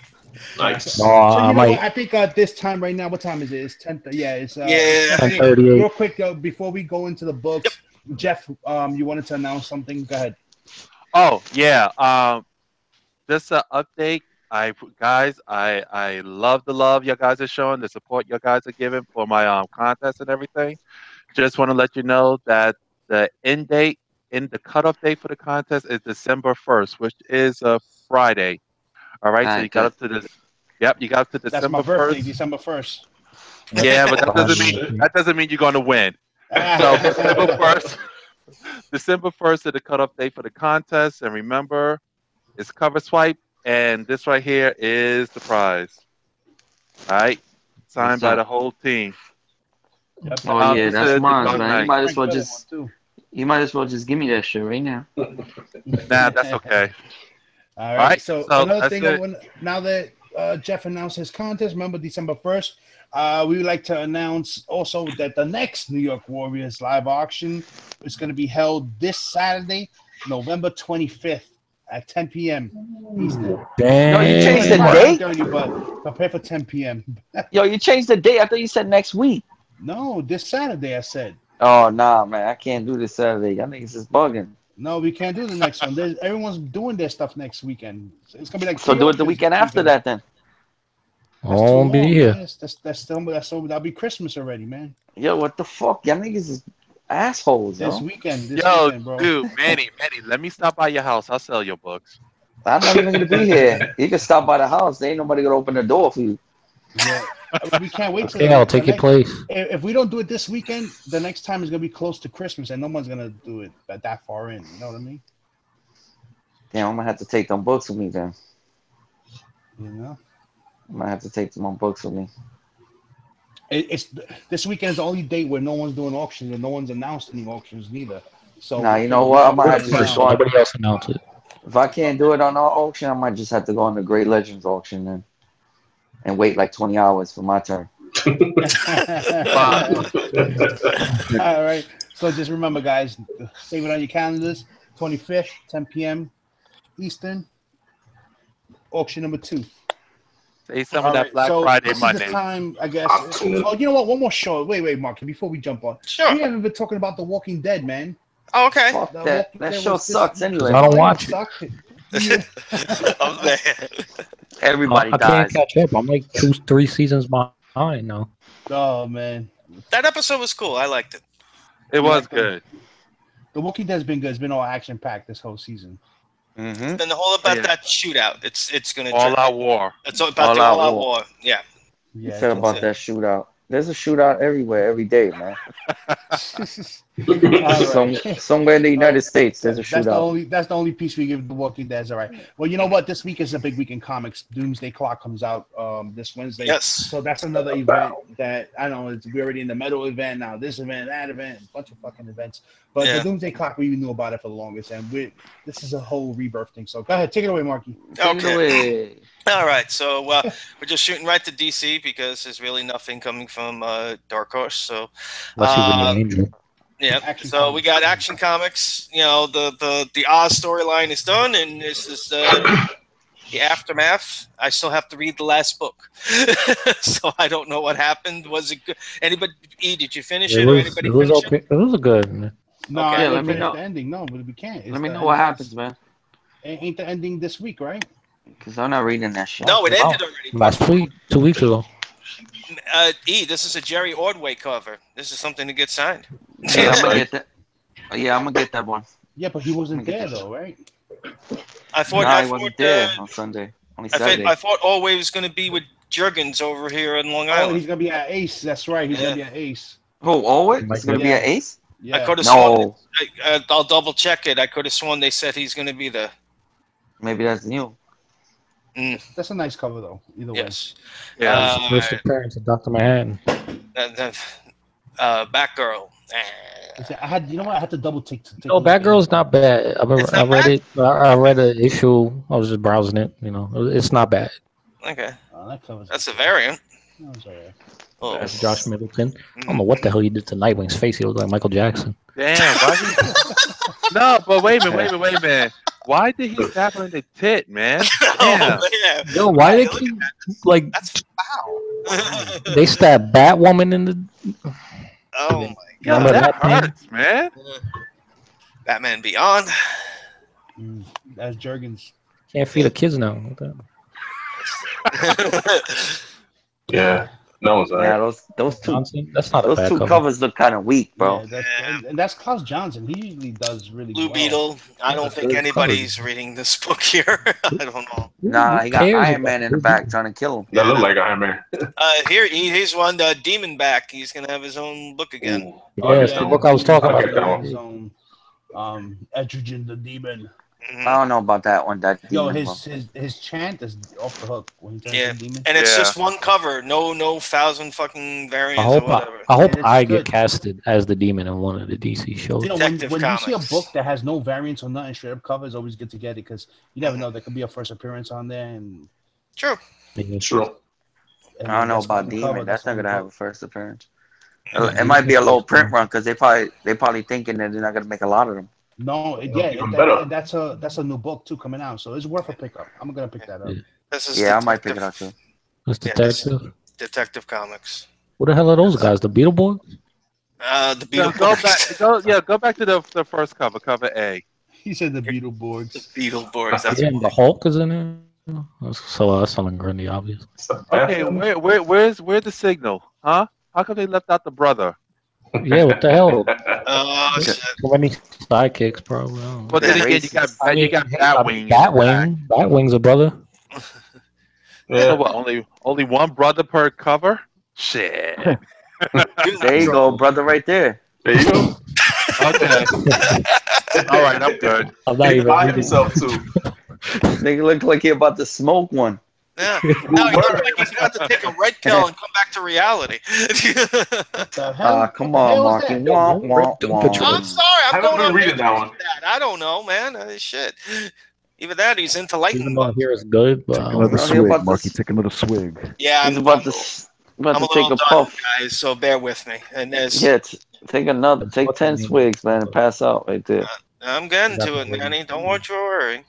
Nice. No, So I you know what? might I think this time right now. What time is it? It's 10. Yeah, it's Yeah. 10:38. Real quick before we go into the books, Jeff, you wanted to announce something? Go ahead. Oh yeah. Just an update. I love the love you guys are showing, the support you guys are giving for my contest and everything. Just want to let you know that the end date, in the cutoff date for the contest is December 1st, which is a Friday. All right, so you Alright, got good. up to this. Yep, you got up to That's my December birthday, 1st. December 1st. Yeah, but Shit. that doesn't mean you're going to win. So December 1st, December 1st is the cutoff date for the contest, and remember, it's cover swipe, and this right here is the prize. All right, signed What's by the up? whole team. Yep. Oh yeah, This that's is the mine, Dark man. Knight. Frank Miller one too. You might as well just give me that shit right now. Nah, that's okay. All All right. right, So so another that's thing, I it. want now that Jeff announced his contest, remember December 1st, we would like to announce also that the next New York Warriors live auction is going to be held this Saturday, November 25th at 10 p.m. Eastern. Yo, you changed the Damn. date? 9:30, but prepare for 10 p.m. Yo, you changed the date. I thought you said next week. No, this Saturday I said. Oh nah, man. I can't do this Saturday. Y'all niggas is bugging. No, we can't do the next one. Everyone's doing their stuff next weekend. It's gonna be like So three do it the auctions weekend this after weekend. that then. I That's too won't be long, here. man. That'll be Christmas already, man. Yo, what the fuck? Y'all niggas is assholes, This yo. weekend, Yo, bro. dude, Manny, let me stop by your house. I'll sell your books. I'm not even gonna be here. You can stop by the house. There ain't nobody gonna open the door for you. Yeah, we can't wait till Okay, I'll take your place. If we don't do it this weekend, the next time is gonna be close to Christmas, and no one's gonna do it that far in. You know what I mean? Damn, I'm gonna have to take them books with me then. You know, I'm gonna have to take them on books with me. it's this weekend is the only date where no one's doing auctions and no one's announced any auctions neither. So Nah, you know what? I might have to just First, go on. nobody else announced it. If I can't do it on our auction, I might just have to go on the Great Legends auction then and wait like 20 hours for my turn. All right. So just remember, guys, save it on your calendars. 25th, 10 p.m. Eastern. Auction number 2. Say some All of that right. Black So Friday this is money. the time, I guess. I'm tuning in. Oh, you know what? One more show. Wait, Mark. Before we jump on, Sure. we haven't been talking about The Walking Dead, man. Oh, okay. Fuck The that. Walking That Dead show was this- sucks anyway. I don't Oh, watch it. suck. Oh, man. Everybody I can't dies. catch up. I'm like 2-3 seasons behind now. Oh man, That episode was cool. I liked it. It was like good. The Walking Dead's been good. It's been all action packed this whole season. Mm-hmm. And the whole about Yeah. that shootout. It's gonna All out war. It's all about All the out all-out war. war. Yeah. You Yeah. said about that shootout. There's a shootout everywhere, every day, man. All right. Somewhere in the United States, there's a That's the shootout. only piece we give The Walking Dead. All right. Well, you know what? This week is a big week in comics. Doomsday Clock comes out this Wednesday. Yes. So that's another event that I don't know. We're already in the metal event now. This event, that event, a bunch of fucking events. But Yeah. the Doomsday Clock, we knew about it for the longest, and this is a whole rebirth thing. So go ahead, take it away, Marky. Take it Okay. away. All right. So we're just shooting right to DC because there's really nothing coming from Dark Horse. So Unless you win the Angel. yeah. Action So we got Comics. Action Comics. You know, the Oz storyline is done, and this is the aftermath. I still have to read the last book, so I don't know what happened. Was it good? Anybody? Did you finish it, or anybody It was finish okay. It was a good. No, Okay. I Yeah, didn't let me finish know. the ending. No, but we can't. Let me know what happens, man. Ain't the ending this week, right? Because I'm not reading that shit. No, it Wow. ended already. Last week, 2 weeks ago. This is a Jerry Ordway cover. This is something to get signed. Yeah, I'm gonna get that. Yeah, I'm gonna get that one. Yeah, but he wasn't there though, right? I thought Nah, I he wasn't thought, there on Sunday. Only Saturday. I thought Ordway was going to be with Jurgens over here in Long Oh, Island. he's gonna be at Ace. That's right. He's gonna be at Ace. Who? Always? Might It's gonna be. be Yeah. an ace? Yeah. I could have sworn. No, I'll double check it. I could have sworn they said he's going to be there. maybe that's new. That's a nice cover though. Either way. Yes. Yeah. First appearance of Dr. Manhattan. Batgirl. I had, you know what? I had to double take. No, Batgirl's not bad. It's I not read bad? it. I read an issue. I was just browsing it. You know, it's not bad. Okay, Oh, that covers. that's a variant. That was all right. Oh. That's Josh Middleton. I don't know what the hell he did to Nightwing's face. He looked like Michael Jackson. Damn, why he? No, but wait a minute. Why did he stab her in the tit, man? Damn. Oh, man. Yo, why they Look keep like That's foul. they stabbed Batwoman in the? Oh my Yo, Remember that that thing? hurts, man. Batman Beyond. That's Jurgens. Can't feed the kids now. What the- Yeah, that was Yeah, alright. those two Johnson? That's not a those bad two cover. covers look kind of weak, bro. Yeah, and that's Klaus Johnson. He usually does really Blue well. Beetle. I don't That's think good anybody's reading this book here. I don't know. Nah, he got cares Iron Man about in the Blue back Beetle? trying to kill him. That looked like Iron Man. Here he's one Demon back. He's gonna have his own book again. Ooh. Yeah, it's the book I was talking Okay, about. that one. His own, Estrogen the Demon. Mhm. I don't know about that one. That Yo, demon, bro. his chant is off the hook when he turns Yeah. to demon. And it's Yeah. just one cover. No thousand fucking I variants hope or whatever. I hope And it's I good. get casted as the demon in one of the DC shows. You know, Detective when you see a Comics. book that has no variants or nothing, straight up cover, it's always good to get it because you never know. There could be a first appearance on there, and, True. True. and I don't know that's about on the demon. cover, That's not on the gonna have cover. a first appearance. Yeah, It might be a low print run because they probably thinking that they're not gonna make a lot of them. No, Even better. and that's a new book too coming out, so it's worth a pickup. I'm gonna pick that up. Yeah. This is Yeah, I might pick it up too. That's Yeah, detective. Detective Comics. What the hell are those guys? The Beetleborgs? The Go Beetleborgs. back to the first cover A. He said the Beetleborgs. Beetleborgs. That's Yeah, the Hulk is in there. So that's something really obvious. Okay, where's the signal? Huh? How come they left out the brother? Yeah, what the hell? oh shit. So many sidekicks, probably. I don't know. But then Yeah, again, you got Batwing. Batwing's a brother. So Yeah. what, only one brother per cover? Shit. There you go, brother, right there. There you go. Okay. All right, I'm good. I'm not He even by reading. himself too. Nigga look like he about to smoke one. Yeah. No, he looks like he's about to take a red pill and come back to reality. The hell? Come What the on, hell is Marky. that? Womp, womp, Doom womp. Patrol. I'm sorry, I'm Haven't going been on reading that one. that. I don't know, man. Shit. Either that, or he's into Even lightning though bugs. here is good, but Take I another don't Bro, he know. about swig, to Marky. s- Take another swig. Yeah, He's I'm about a to little take a done, puff. guys. So bear with me. And there's, Yeah, take 10 swigs, man, and pass out right there. I'm getting to it, Manny. Don't want you to worry.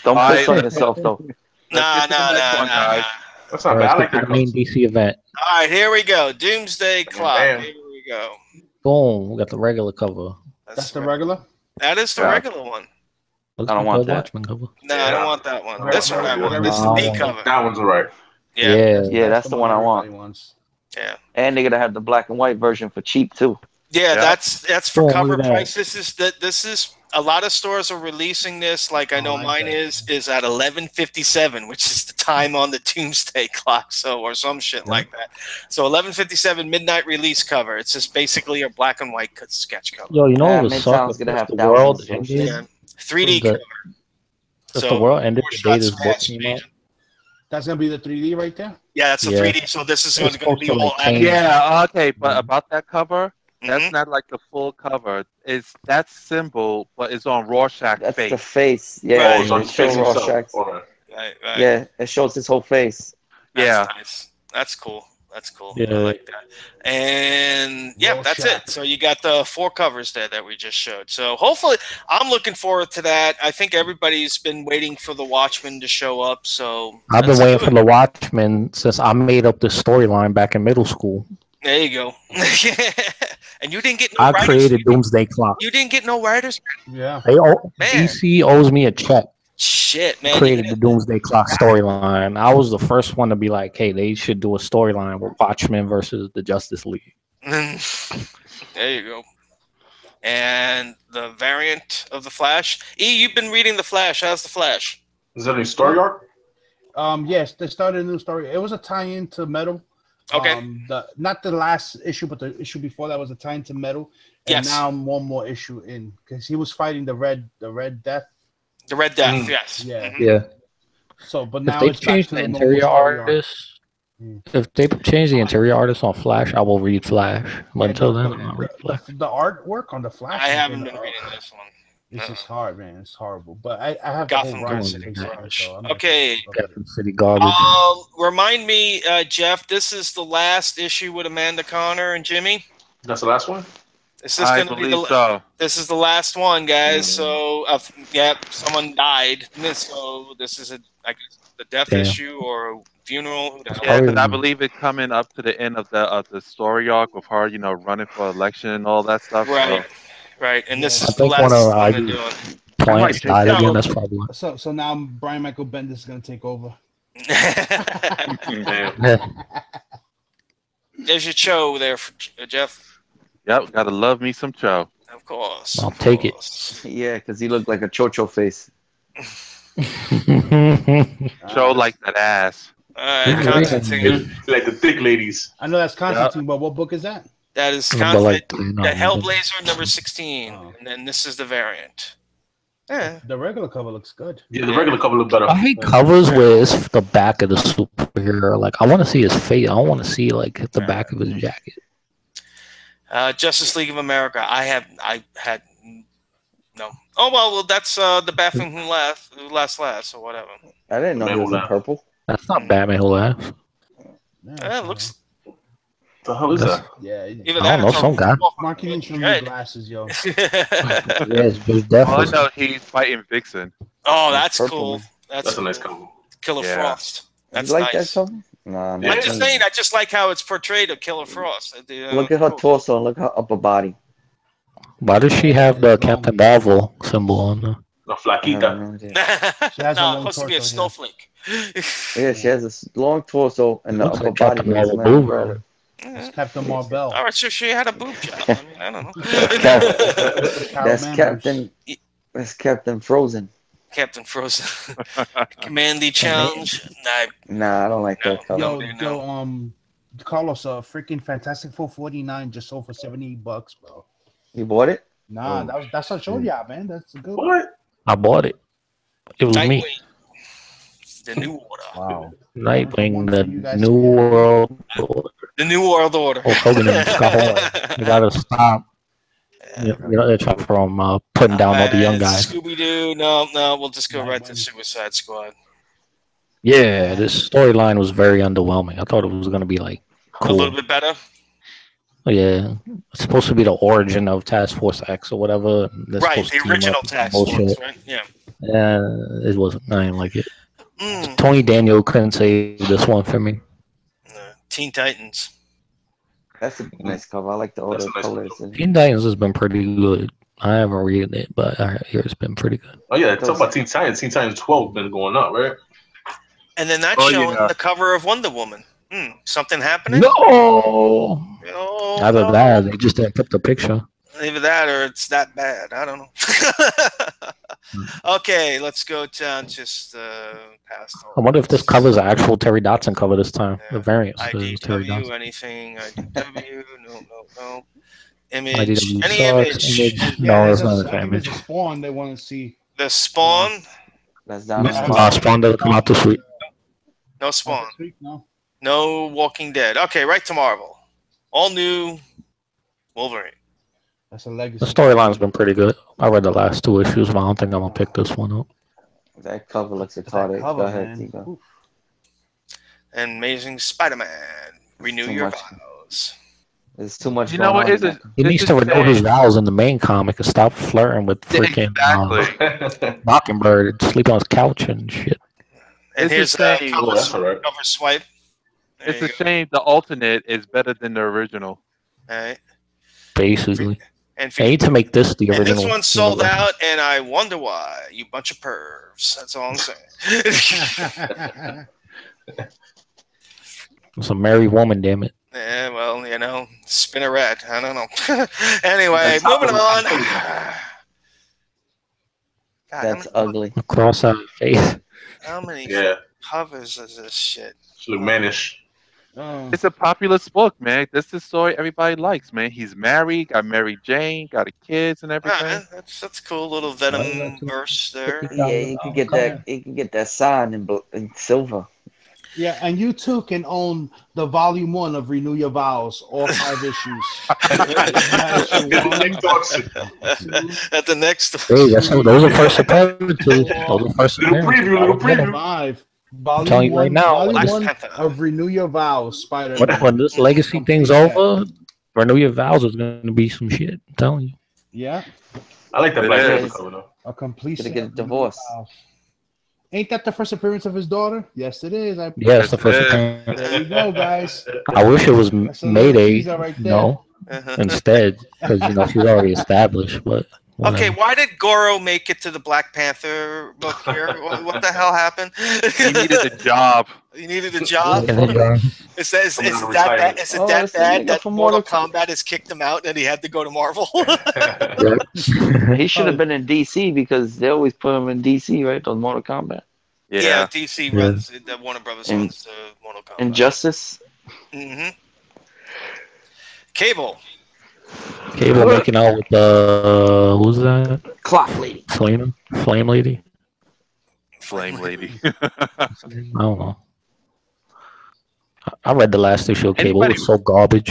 Don't Alright. piss on yourself though. Nah, get to the next one, guys. That's not All bad. right, I like let's get that to the main cover. DC event. All right, here we go. Doomsday Clock. Bam. Here we go. Boom, we got the regular cover. That's the regular. That is the Yeah. regular one. Let's I don't get want the that. Watchmen cover. No, I don't want that one. Right. This one I want. This is No, the I cover. That one's alright. Yeah. Yeah, that's the one I want. everybody wants. Yeah. And they're gonna have the black and white version for cheap too. Yeah, Yeah. that's for Oh, look cover at that. price. This is a lot of stores are releasing this. Like I Oh, know I like mine that. is at 11:57, which is the time on the Doomsday Clock, so or some shit like that. So 11:57 midnight release cover. It's just basically a black and white sketch cover. Yo, you know Yeah, what was suck? Midtown's gonna If have the world thousands of ended, Yeah, 3D The- cover. if So, the world ended the day this Shot book Smash came Made. out, That's gonna be the 3D right there. Yeah, that's a Yeah. 3D. So this is It's going to be supposed to, all like, change. animated. Yeah, okay, but about that cover, that's Mhm. not like the full cover. It's that symbol, but it's on Rorschach's That's face. the face. Right. Yeah, Oh, so it he's facing shows himself. Rorschach's. Alright. Right. Yeah, it shows his whole face. That's Yeah. nice. That's cool. That's cool. Yeah. I like that. And yeah, Well that's shot. it. So you got the 4 covers there that we just showed. So hopefully, I'm looking forward to that. I think everybody's been waiting for the Watchmen to show up. So I've been that's waiting good. for the Watchmen since I made up this storyline back in middle school. There you go. And you didn't get no I writers. created Doomsday Clock. You didn't get no writers. Yeah. Man. DC owes me a check. Shit, man. Created the Doomsday Clock storyline. I was the first one to be like, hey, they should do a storyline with Watchmen versus the Justice League. There you go. And the variant of the Flash. E, you've been reading the Flash. How's the Flash? Is that a new story arc? Yes, they started a new story. It was a tie-in to Metal. Okay. Not the last issue, but the issue before that was a tie-in to Metal. And Yes. now one more issue in because he was fighting the Red Death. The Red Death. Mm. Yes. Yeah. Mhm. Yeah. So, but If now they it's back change to the normal interior story arc. artist, Mm. if they change the interior artist on Flash, I will read Flash. But until then, I'm not reading Flash. The artwork on the Flash. I has haven't been, been reading this one. It's just hard, man. It's horrible. But I have the whole Gotham Ryan City face on it, garbage. so I'm Okay. Gotham City garbage. Remind me, Jeff, this is the last issue with Amanda Connor and Jimmy. That's the last one. This is I going to be believe so. This is the last one, guys. So, someone died. So this is I guess the death Damn. issue or a funeral. Who the hell? Yeah, because I Probably- believe it coming up to the end of the story arc with her, running for election and all that stuff. Right, So. right. And this Yeah. is I the think last one of one they're IB's doing. plants take died that again. one. That's probably why. So now Brian Michael Bendis is gonna take over. Damn. Yeah. There's your show there, for, Jeff. Yep, gotta love me some Cho. Of course. I'll of take it. course. Yeah, because he looked like a chocho face. Cho like that ass. All right, Constantine. Like the thick ladies. I know that's Constantine, but what book is that? That is But Constantine. like, The Hellblazer number 16. Oh. And then this is the variant. Yeah. The regular cover looks good. Yeah, the regular cover look better. I hate covers where it's the back of the superhero. Like, I want to see his face. I don't want to see like the back of his jacket. Justice League of America. I had no. Oh well, that's the Batman who last, or whatever. I didn't know he was in purple. That's not Batman who laughs. Yeah, It looks The hell is that? Yeah. either I that don't know, or some guy. Marky needs some new Dread. glasses, yo. Yes, there's All I definitely. know, he's fighting Vixen. Oh, that's Purple cool. one. That's a nice cover. Killer Yeah. Frost. That's you like nice. that cover? Nah, Yeah. I'm just saying. I just like how it's portrayed of Killer Frost. Look at her torso and look at her upper body. Why does she have the Captain Marvel symbol on her? La I have flaquita. no idea. She has a no, long it's supposed to be a torso, yeah. snowflake. Yeah, she has a long torso and the Looks upper like body. Captain looks Marvel like blue. It's Captain Marvel. All right, so she had a boob job. I mean, I don't know. That's Carol Captain. That's Captain Frozen. Captain Frozen. Commandy Challenge. Nah, I don't like that cover. Yo, no. yo, Carlos, freaking Fantastic Four 49 just sold for $78, bro. You bought it? Nah, Oh. that's not showing ya, man. That's a good one. What? I bought it. It was Nightwing. me. The New Order. Wow. Nightwing, For the you guys New to get. World Order. The New World Order. Hulk Hogan and Scott Hall. You gotta stop. You know, they're trying from putting down all the young guys. Scooby Doo. No, we'll just go right to Suicide Squad. Yeah, this storyline was very underwhelming. I thought it was gonna be like A cool. little bit better. Yeah, it's supposed to be the origin of Task Force X or whatever. They're Right, supposed to the team original up and Task bullshit. Force, right? Yeah. Yeah, it wasn't. I didn't like it. Mm. Tony Daniel couldn't save this one for me. Teen Titans. That's a nice cover. I like the That's other a nice colors. cover. in it. Teen Titans has been pretty good. I haven't read it, but I hear it's been pretty good. Oh yeah, talk about Teen Titans. Teen Titans 12 been going up, right? And then that's Oh, showing yeah. the cover of Wonder Woman. Something happening? No, Oh, either no. that, they just didn't put the picture. Either that or it's that bad. I don't know. Okay, let's go down just past. I wonder if this covers an actual Terry Dotson cover this time. The variant is Terry IDW, Dotson. anything? IDW? No. Image. IDW Any sucks. image? No, there's it's not a- an I think image. there's a Spawn they want to see. The Spawn? That's down. Spawn doesn't come out this week. No Spawn. This week? No. No Walking Dead. Okay, right to Marvel. All new Wolverine. That's a legacy. The storyline's been pretty good. I read the last two issues, but I don't think I'm gonna pick this one up. That cover looks That retarded. cover, Go ahead, man. Tigo. Oof. And Amazing Spider-Man. Renew Too your much. vows. There's too much. You know what going is on it? He This needs is to renew his saying- vows in the main comic and stop flirting with freaking Exactly. Mockingbird, sleep on his couch and shit. And It's here's the a same. Oh, that's all right. cover swipe. There It's you a go. shame the alternate is better than the original. All right. Basically, And they need to make this the And original. this one's sold universe. out, and I wonder why. You bunch of pervs. That's all I'm saying. It's a married woman, damn it. Yeah, well, spinneret. I don't know. Anyway, moving on. God, That's ugly. A cross-eyed face. how many Yeah, covers is this shit? she look mannish. Oh. It's a popular book, man. This is the story everybody likes, man. He's married, got Mary Jane, got kids and everything. That's cool. Little Venom verse there. Yeah, you can get that. You can get that sign in silver. Yeah, and you too can own the volume 1 of Renew Your Vows, all 5 issues. Issue Get the 1, next auction. 2, At the next. Hey, those are first appearances. Those are first Little appearances. preview, little preview. 5. I'm telling Volume you right 1, now, volume Black 1 Panther. of Renew Your Vows, Spider-Man. when this legacy thing's Complete set. over, Renew Your Vows is going to be some shit. I'm telling you. Yeah, I like that It Black is. Panther cover though. a complete Gonna set. get a of Renew Your divorce. Vows. Ain't that the first appearance of his daughter? Yes, it is. Yeah, it's the first Yes, it is. appearance. There you go, guys. I wish it was That's a little Mayday, teaser right there. no, instead, because she's already established. But Okay, whatever. why did Goro make it to the Black Panther book here? What the hell happened? He needed a job. He needed a job. And then, Is that Coming out of that bad? retirement. Is it Oh, that it's the bad nigga that from Mortal Mortal Kombat has kicked him out and he had to go to Marvel? He should have been in DC because they always put him in DC, right? Those Mortal Kombat. Yeah, Yeah. DC Yeah. runs the Warner Brothers And- runs Mortal Kombat. Injustice. Mm-hmm. Cable. Cable making out with who's that? Clock Lady. Selena, Flame Lady. Flame lady. I don't know. I read the last issue of Cable. It Anybody- was so garbage.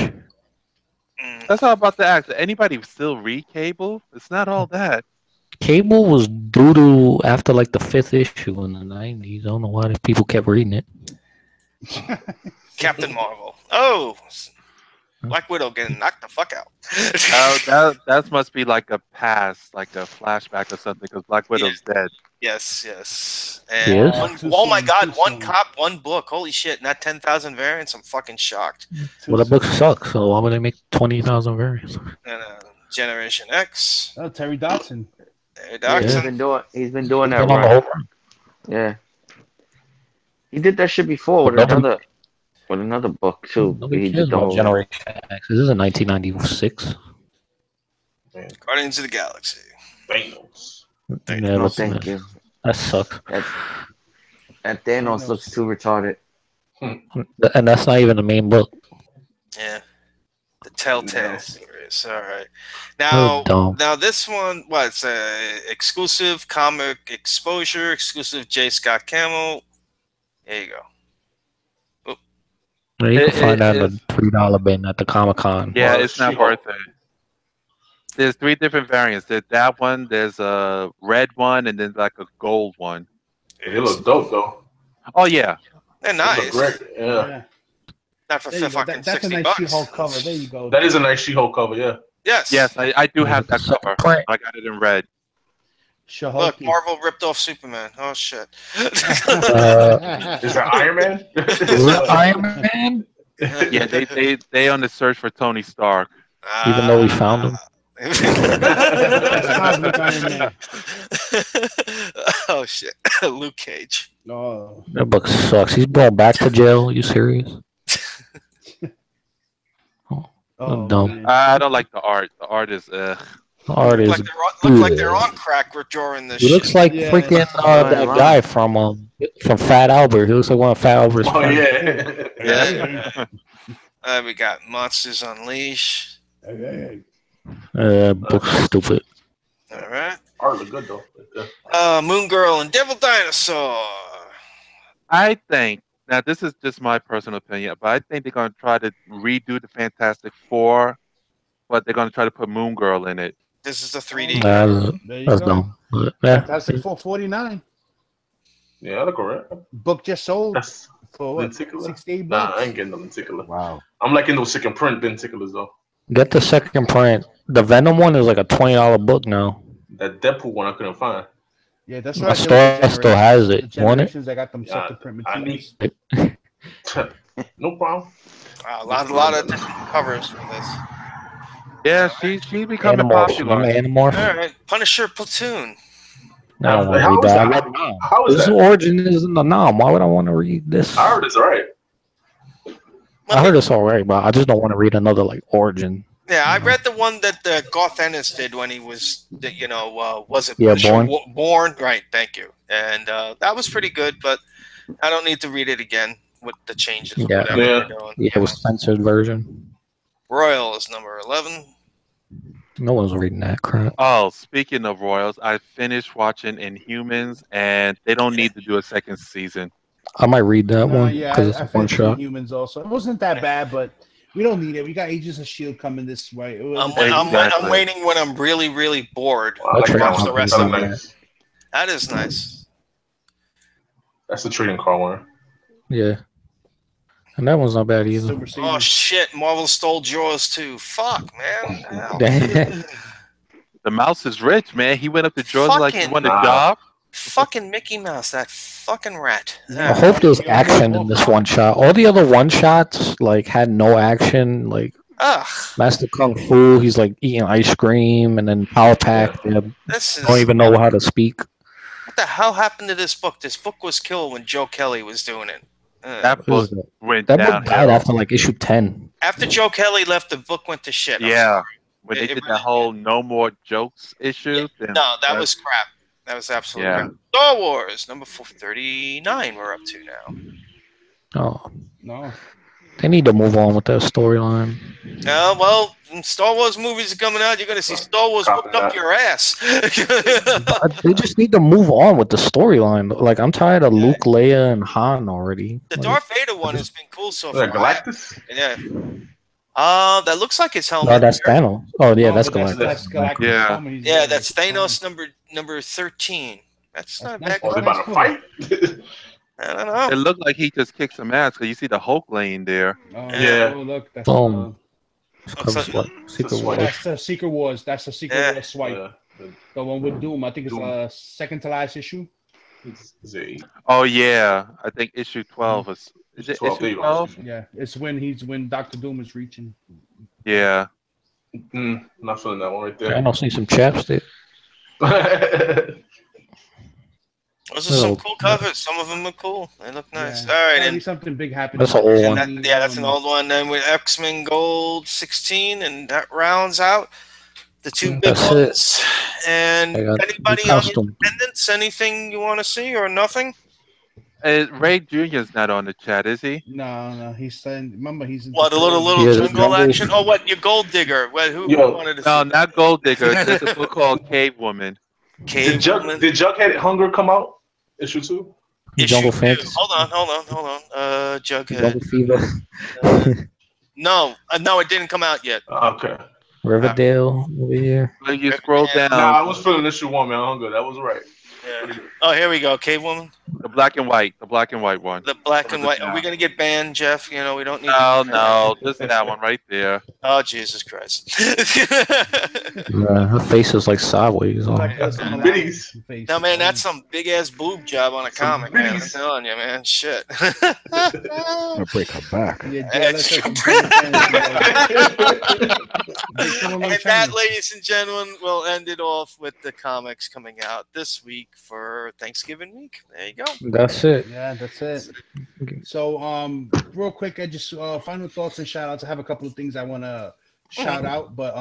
Mm. That's all about the act. Anybody still read Cable? It's not all that. Cable was doo-doo after like the 5th issue in the 90s. I don't know why people kept reading it. Captain Marvel. Oh, Black Widow getting knocked the fuck out. That must be like a past, like a flashback or something, because Black Widow's dead. Yes. He And is? Too my soon, God, too one soon. cop, one book. Holy shit! Not 10,000 variants. I'm fucking shocked. Well, the book sucks, so why would they make 20,000 variants? And Generation X. Oh, Terry Dodson. There, Yeah, Dodson. he's been doing that Been on the run. whole run. Yeah. He did that shit before with But nobody- another book too. Nobody He cares did the about whole Generation X. This is in 1996. Guardians of the Galaxy. Thanos. Yeah, No, but thank you. that sucks. That Thanos looks too retarded. And that's not even the main book. Yeah. The Telltale series. All right. Oh, dumb. Now this one, it's exclusive comic exposure, exclusive J. Scott Campbell. There you go. Yeah, you It- can find that in it the $3 bin at the Comic Con. Yeah, Well, it's not She-Hulk. worth it. There's 3 different variants. There's that one, there's a red one, and then like a gold one. They look dope though. Oh yeah. They're They look nice. great. Yeah. Not for There you go. fucking That's a $60. nice She-Hulk cover. There you go. That is a nice She-Hulk cover. Yeah. Yes. Yes, I do have that Second cover. print. I got it in red. She-Hulk. Look, Marvel ripped off Superman. Oh shit. Is that Iron Man? Iron Man? Yeah, they on the search for Tony Stark. Even though we found him. Cosmic Iron Man. Oh shit. Luke Cage. Oh. That book sucks. He's brought back to jail. You serious? Oh, dumb. man. I don't like the art. The art is ugh. The art is. Look like they're on crack. We're drawing this. He looks shit. like Yeah. freaking that Right. guy from Fat Albert. He looks like one of Fat Albert's Oh friends. yeah. We got Monsters Unleashed. Book's stupid. All right. Art look good though. Yeah. Moon Girl and Devil Dinosaur. I think now this is just my personal opinion, but I think they're gonna try to redo the Fantastic Four, but they're gonna try to put Moon Girl in it. This is a 3D. There you That's go. dumb. But, yeah. Fantastic 449. Yeah, look alright. Book just sold That's for what? lenticular. 68 Nah, bucks. I ain't getting no lenticular. Wow. I'm liking those second print lenticulars though. Get the second print. The Venom one is like a $20 book now. That Deadpool one I couldn't find. Yeah, that's My right. store still has The it. Want it? generations, I got them Yeah, second print I materials. No problem. Wow, a lot of different covers for this. Yeah, she becoming Animorphs. Remember popular. Animorph? All right. Punisher Platoon. I don't want to How read is that. I that? read Nom. How is This that? origin is in the Nom. Why would I want to read this? I heard it's alright. I heard it's alright, but I just don't want to read another like origin. Yeah, I read the one that Garth Ennis did when he was, was it Yeah, Punisher Born. Born? Right, thank you. And that was pretty good, but I don't need to read it again with the changes. Yeah. Whatever Yeah. they're doing. Yeah, it was censored version. Royal is number 11. No one's reading that crap. Oh, speaking of Royals, I finished watching Inhumans, and they don't need to do a second season. I might read that one Yeah, because it's I a one finished shot. Inhumans also. It wasn't that bad, but we don't need it. We got Agents of Shield coming this way. I'm waiting when I'm really, really bored. I like That that Watch the one. rest That's of it. nice. That is nice. That's the trading card one. Yeah, and that one's not bad either. Silver Oh Sabers. shit! Marvel stole Jaws too. Fuck, man. Hell. The mouse is rich, man. He went up to Georgia like he Fucking- wanted a Nah. job. Fucking Mickey Mouse, that fucking rat. Yeah. I hope there's He almost action in walked this off. one shot. All the other one shots like had no action. Like Ugh. Master Kung Fu, he's like eating ice cream, and then Power Pack, they This is don't even know how to speak. what the hell happened to this book? This book was killed when Joe Kelly was doing it. That What book is that? went That book died downhill. after like issue 10. After Joe Kelly left, the book went to shit. I'm Yeah, sorry. when they It did really that whole no more jokes issue. then No, that was crap. That was absolute Yeah. crap. Star Wars number 439. We're up to now. Oh, No. they need to move on with that storyline. Well, when Star Wars movies are coming out, you're going to see Star Wars Copy whooped up that. your ass. They just need to move on with the storyline. Like I'm tired of Yeah. Luke, Leia, and Han already. The Like, Darth Vader one has been cool so Like far. Galactus? Yeah. That looks like his oh, helmet. that's Thanos. Oh yeah, Oh, that's but Galactus. That's Galactus. Yeah. Helmet. He's Yeah, there. that's It's Thanos fine. number 13. That's not That's bad. Oh, they nice. about to fight? I don't know. It looked like he just kicked some ass because you see the Hulk laying there. Oh, Yeah. Oh, look. That's Boom. Looks like- What? Secret swipe. Wars. that's the Secret Wars. That's the Secret Yeah. Wars swipe. Yeah. The one with Doom. I think it's Doom. second to last issue. Is it Oh yeah, I think issue 12 is it 12? There issue you 12? go. Yeah, it's when Doctor Doom is reaching. Yeah. Not feeling that one right I there. don't see some chapstick. Those are some cool covers. Some of them are cool. They look nice. Yeah. All right, Gotta and be something big happening. That's an old one. that's an old one. Then with X-Men Gold 16, and that rounds out the two big That's it. ones. And I got anybody the on costume. Independence? Anything you want to see or nothing? Ray Jr.'s not on the chat, is he? No, he's saying. Remember, he's in What, a little Yeah, the jungle jungle. action? Oh, what, your Gold Digger? What, who Yo. wanted to No, see not Gold Digger. There's a book called Cave Woman. Cave Did Woman? Jughead Hunger come out? Issue 2? Jungle Issue 2. Fantasy. Hold on. Jughead. Jungle Fever. No, it didn't come out yet. Okay. Riverdale over here. When you scroll Yeah. down, Nah, I was feeling issue 1, man. Hunger. That was right. Yeah. Oh, here we go. Cave Woman. the black and white one. The black and white. Are we gonna get banned, Jeff? You know, we don't need. No, just that one right there. Oh, Jesus Christ! Her face is like sideways. Oh. Some biddies. No, man, that's some big ass boob job on a Some comic, man. I'm biddies. telling you, man. Shit. Gonna break her back. Yeah, It's- And that, ladies and gentlemen, will end it off with the comics coming out this week for Thanksgiving week. There you go. That's it. Yeah, that's it. So, real quick, I just final thoughts and shout outs. I have a couple of things I want to shout out, but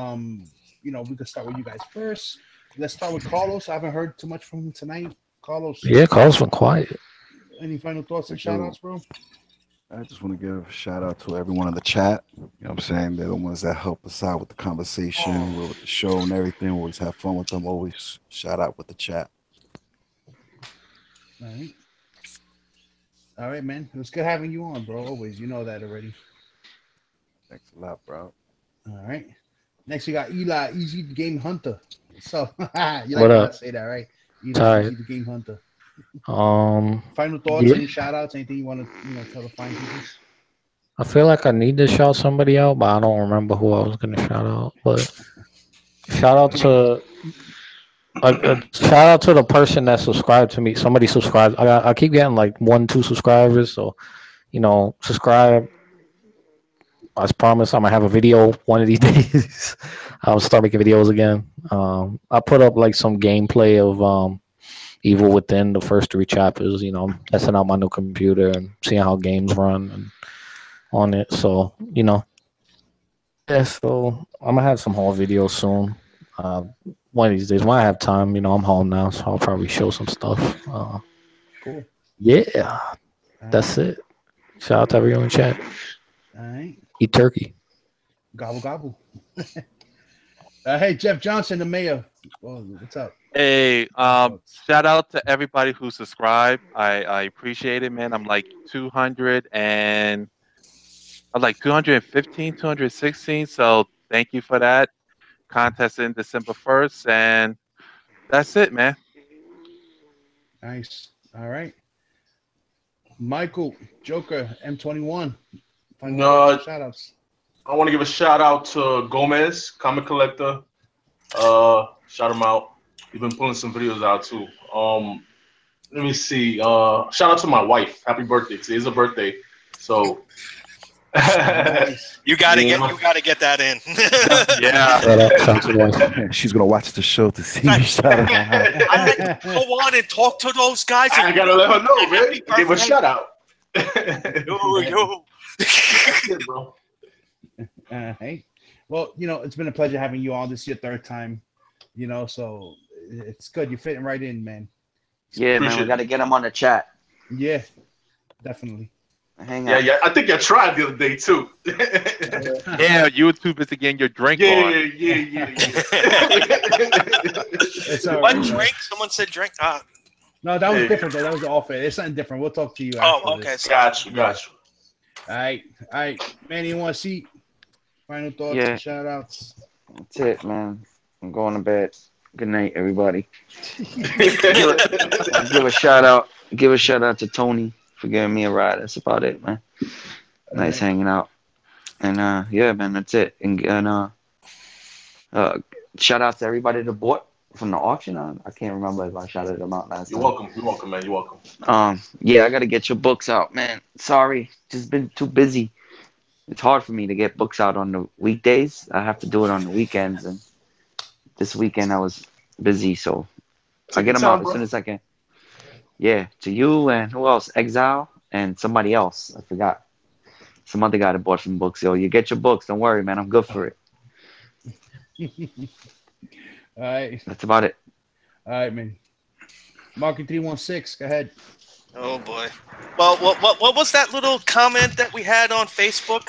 we can start with you guys first. Let's start with Carlos. I haven't heard too much from him tonight. Carlos, Yeah, Carl's been quiet. any final thoughts and shout outs, bro? I just want to give a shout out to everyone in the chat. You know what I'm saying? They're the ones that help us out with the conversation, with the show and everything. We always have fun with them. Always shout out with the chat. All right, man. It was good having you on, bro. Always. You know that already. Thanks a lot, bro. All right. Next, we got Eli, Easy the Game Hunter. So, you like What how up? I say that, right? Eli, Tired. Easy the Game Hunter. I Final thoughts, Yeah. any shout outs, anything you want to tell the fine people? feel like I need to shout somebody out, but I don't remember who I was gonna shout out. But shout out to shout out to the person that subscribed to me. Somebody subscribed. I keep getting like 1-2 subscribers, so subscribe. As promised, I'm gonna have a video one of these days. I'll start making videos again. I put up like some gameplay of Evil Within, the first 3 chapters. I'm testing out my new computer and seeing how games run and on it. So yeah. So I'm gonna have some haul videos soon. One of these days when I have time. I'm home now, so I'll probably show some stuff. Cool. Yeah, that's it. Shout out to everyone in chat. All right. Eat turkey. Gobble, gobble. Hey, Jeff Johnson, the mayor. Well, what's up? Hey, shout out to everybody who subscribed. I appreciate it, man. I'm like 215, 216. So thank you for that. Contest in December 1st, and that's it, man. Nice. All right. Michael, Joker, M21. Final thoughts and No, shout outs. I want to give a shout out to Gomez, comic collector. Shout him out. He's been pulling some videos out too. Let me see. Shout out to my wife. Happy birthday. Today's her birthday. So Nice. You gotta get that in. Yeah. Shout out to the wife. She's gonna watch the show to see you shout out her. I had to go on and talk to those guys. I gotta let her know, man. Happy Give a birthday. shout out. Yo. That's it, bro. Hey. Well, it's been a pleasure having you on. This is your third time, so it's good. You're fitting right in, man. Yeah, man, Appreciate we got to get him on the chat. Yeah, definitely. Hang Yeah, on. yeah. I think I tried the other day too. Yeah, you were too busy getting your drink Yeah. on. It's all What right. drink? Someone said drink. No, that was Hey. different, though. That was off air. It's something different. We'll talk to you after Oh, okay. this. So Got you. All right. Manny, you want to see final thoughts Yeah. and shout outs? That's it, man. I'm going to bed. Good night, everybody. Got Give a shout out. Give a shout out to Tony for giving me a ride. That's about it, man. Nice hanging out. And yeah, man, that's it. And shout out to everybody that bought from the auction. I can't remember if I shouted them out last You're time. welcome. You're welcome, man. You're welcome. Yeah, I gotta get your books out, man. Sorry, just been too busy. It's hard for me to get books out on the weekdays. I have to do it on the weekends, and this weekend I was busy, so I Take get your them out time, as bro. soon as I can. Yeah, to you and who else? Exile and somebody else. I forgot. Some other guy that bought some books. Yo, you get your books. Don't worry, man. I'm good for it. All right. That's about it. All right, man. Market 316. Go ahead. Oh boy. Well, what was that little comment that we had on Facebook?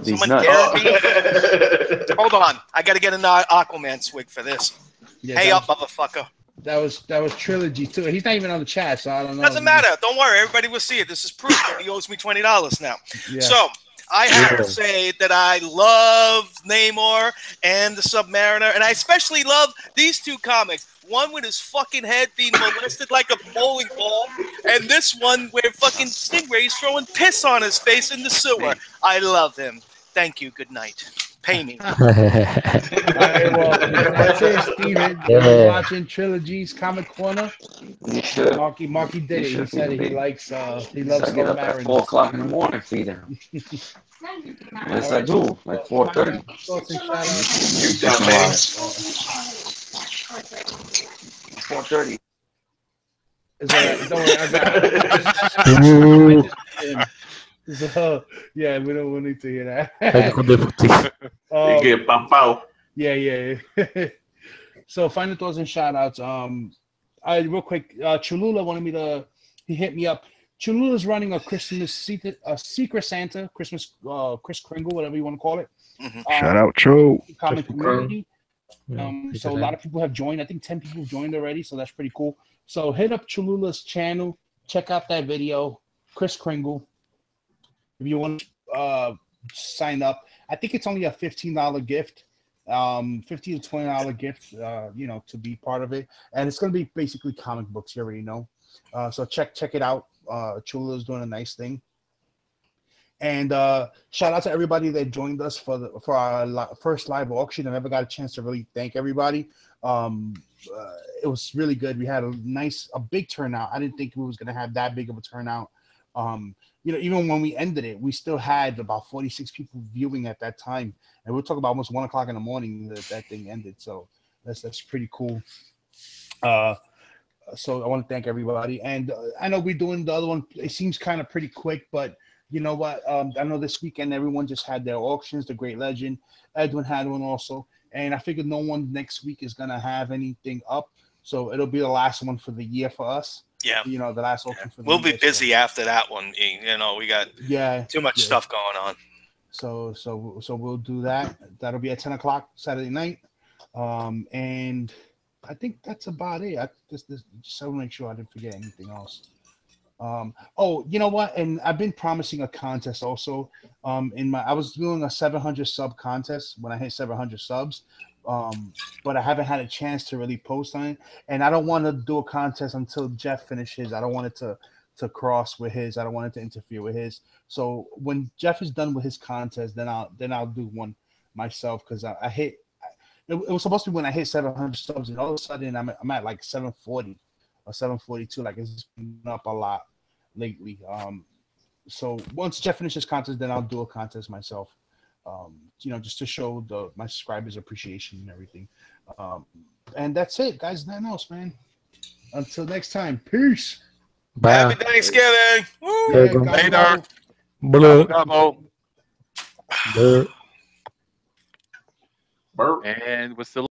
These Someone nuts. dared me. Hold on, I gotta get an Aquaman swig for this. Yeah, Hey that up, motherfucker. was Trilogy too. He's not even on the chat, so I don't know. Doesn't matter. Don't worry. Everybody will see it. This is proof that he owes me $20 now. Yeah. So I have to say that I love Namor and the Submariner, and I especially love these two comics. One with his fucking head being molested like a bowling ball, and this one where fucking Stingray's throwing piss on his face in the sewer. I love him. Thank you. Good night. Pay me. All right, well, that's it, Steven. Yeah. Watching Trilogy's Comic Corner. You should. Marky did it. He should said be. he likes. He I loves get up at 4 o'clock in the morning, feed him. Yes, I do. Like 4:30. Thoughts and shout outs. You that man. 4:30. It's all right. Don't worry, I got it. So, yeah, we don't need to hear that. Technical difficulties. You get pow. Yeah. So final thoughts and shout outs. Real quick, Cholula wanted me to. He hit me up. Cholula's running a Secret Santa, Christmas, Chris Kringle, whatever you want to call it. Mhm. Shout out, Tro. Comic community. Yeah, So a lot of people have joined. I think 10 people have joined already, so that's pretty cool. So hit up Cholula's channel, check out that video, Chris Kringle. If you want to sign up, I think it's only a $15 gift, $15 to $20 gift, to be part of it, and it's gonna be basically comic books. You already know. So check it out. Cholula's doing a nice thing. And shout out to everybody that joined us for our first live auction. I never got a chance to really thank everybody. It was really good. We had a big turnout. I didn't think we was gonna have that big of a turnout. Even when we ended it, we still had about 46 people viewing at that time, and we're talking about almost 1 o'clock in the morning that thing ended. So that's pretty cool. So I want to thank everybody, and I know we're doing the other one. It seems kind of pretty quick, but you know what? I know this weekend everyone just had their auctions. The Great Legend, Edwin had one also, and I figured no one next week is gonna have anything up, so it'll be the last one for the year for us. Yeah. The last auction for the We'll year. be busy after that one. We got too much stuff going on. So we'll do that. That'll be at 10 o'clock Saturday night. And I think that's about it. I just want to make sure I didn't forget anything else. Oh, you know what? And I've been promising a contest also. I was doing a 700 sub contest when I hit 700 subs. But I haven't had a chance to really post on it, and I don't want to do a contest until Jeff finishes. I don't want it to cross with his. I don't want it to interfere with his. So when Jeff is done with his contest, then I'll do one myself because I hit. It was supposed to be when I hit 700 subs, and all of a sudden I'm at like 740 or 742. Like it's been up a lot lately. So once Jeff finishes contest, then I'll do a contest myself. Just to show my subscribers appreciation and everything. And that's it, guys. Nothing else, man. Until next time, peace. Bye. Happy Thanksgiving. Woo! Yeah, Gobble, Later. gobble. Blah. Gobble. Blah. Bert. And we're still